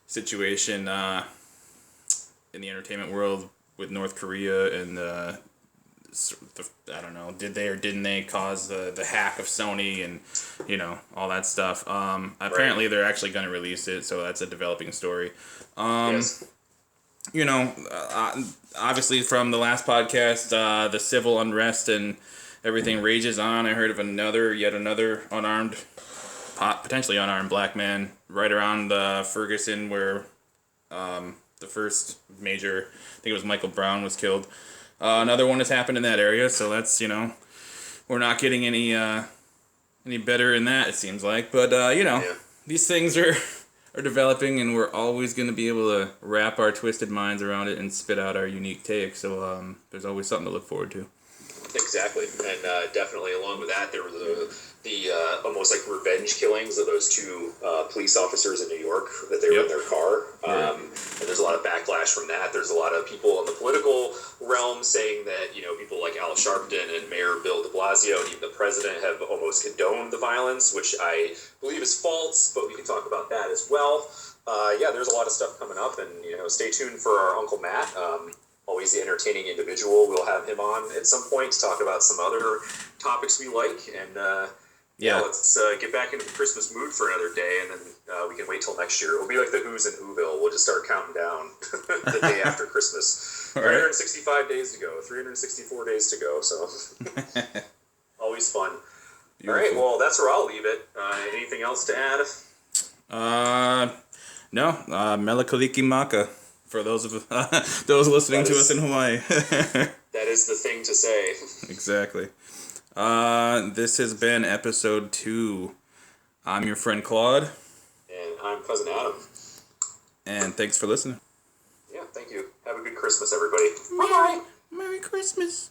situation in the entertainment world with North Korea and I don't know, did they or didn't they cause the hack of Sony and all that stuff. Apparently, they're actually going to release it, so that's a developing story. Yes. Obviously, from the last podcast, the civil unrest and everything rages on. I heard of yet another potentially unarmed black man right around Ferguson, where the first major, I think it was Michael Brown, was killed. Another one has happened in that area, so that's, we're not getting any better in that, it seems like. But, these things are developing, and we're always going to be able to wrap our twisted minds around it and spit out our unique take. So there's always something to look forward to. Exactly, and definitely along with that, there were the almost like revenge killings of those two police officers in New York that they were in their car. And there's a lot of backlash from that. There's a lot of people in the political realm saying that people like Al Sharpton and Mayor Bill de Blasio and even the president have almost condoned the violence, which I believe is false. But we can talk about that as well. There's a lot of stuff coming up, and stay tuned for our Uncle Matt. Always the entertaining individual. We'll have him on at some point to talk about some other topics we like. And let's get back into the Christmas mood for another day, and then we can wait till next year. We'll be like the Who's in Whoville. We'll just start counting down the day after Christmas. All right. 365 days to go. 364 days to go. So always fun. Beautiful. All right. Well, that's where I'll leave it. Anything else to add? No. Melakaliki Maka for those of those listening to us in Hawaii. That is the thing to say. Exactly. This has been episode 2. I'm your friend Claude. And I'm Cousin Adam. And thanks for listening. Yeah, thank you. Have a good Christmas, everybody. Bye. Merry Christmas.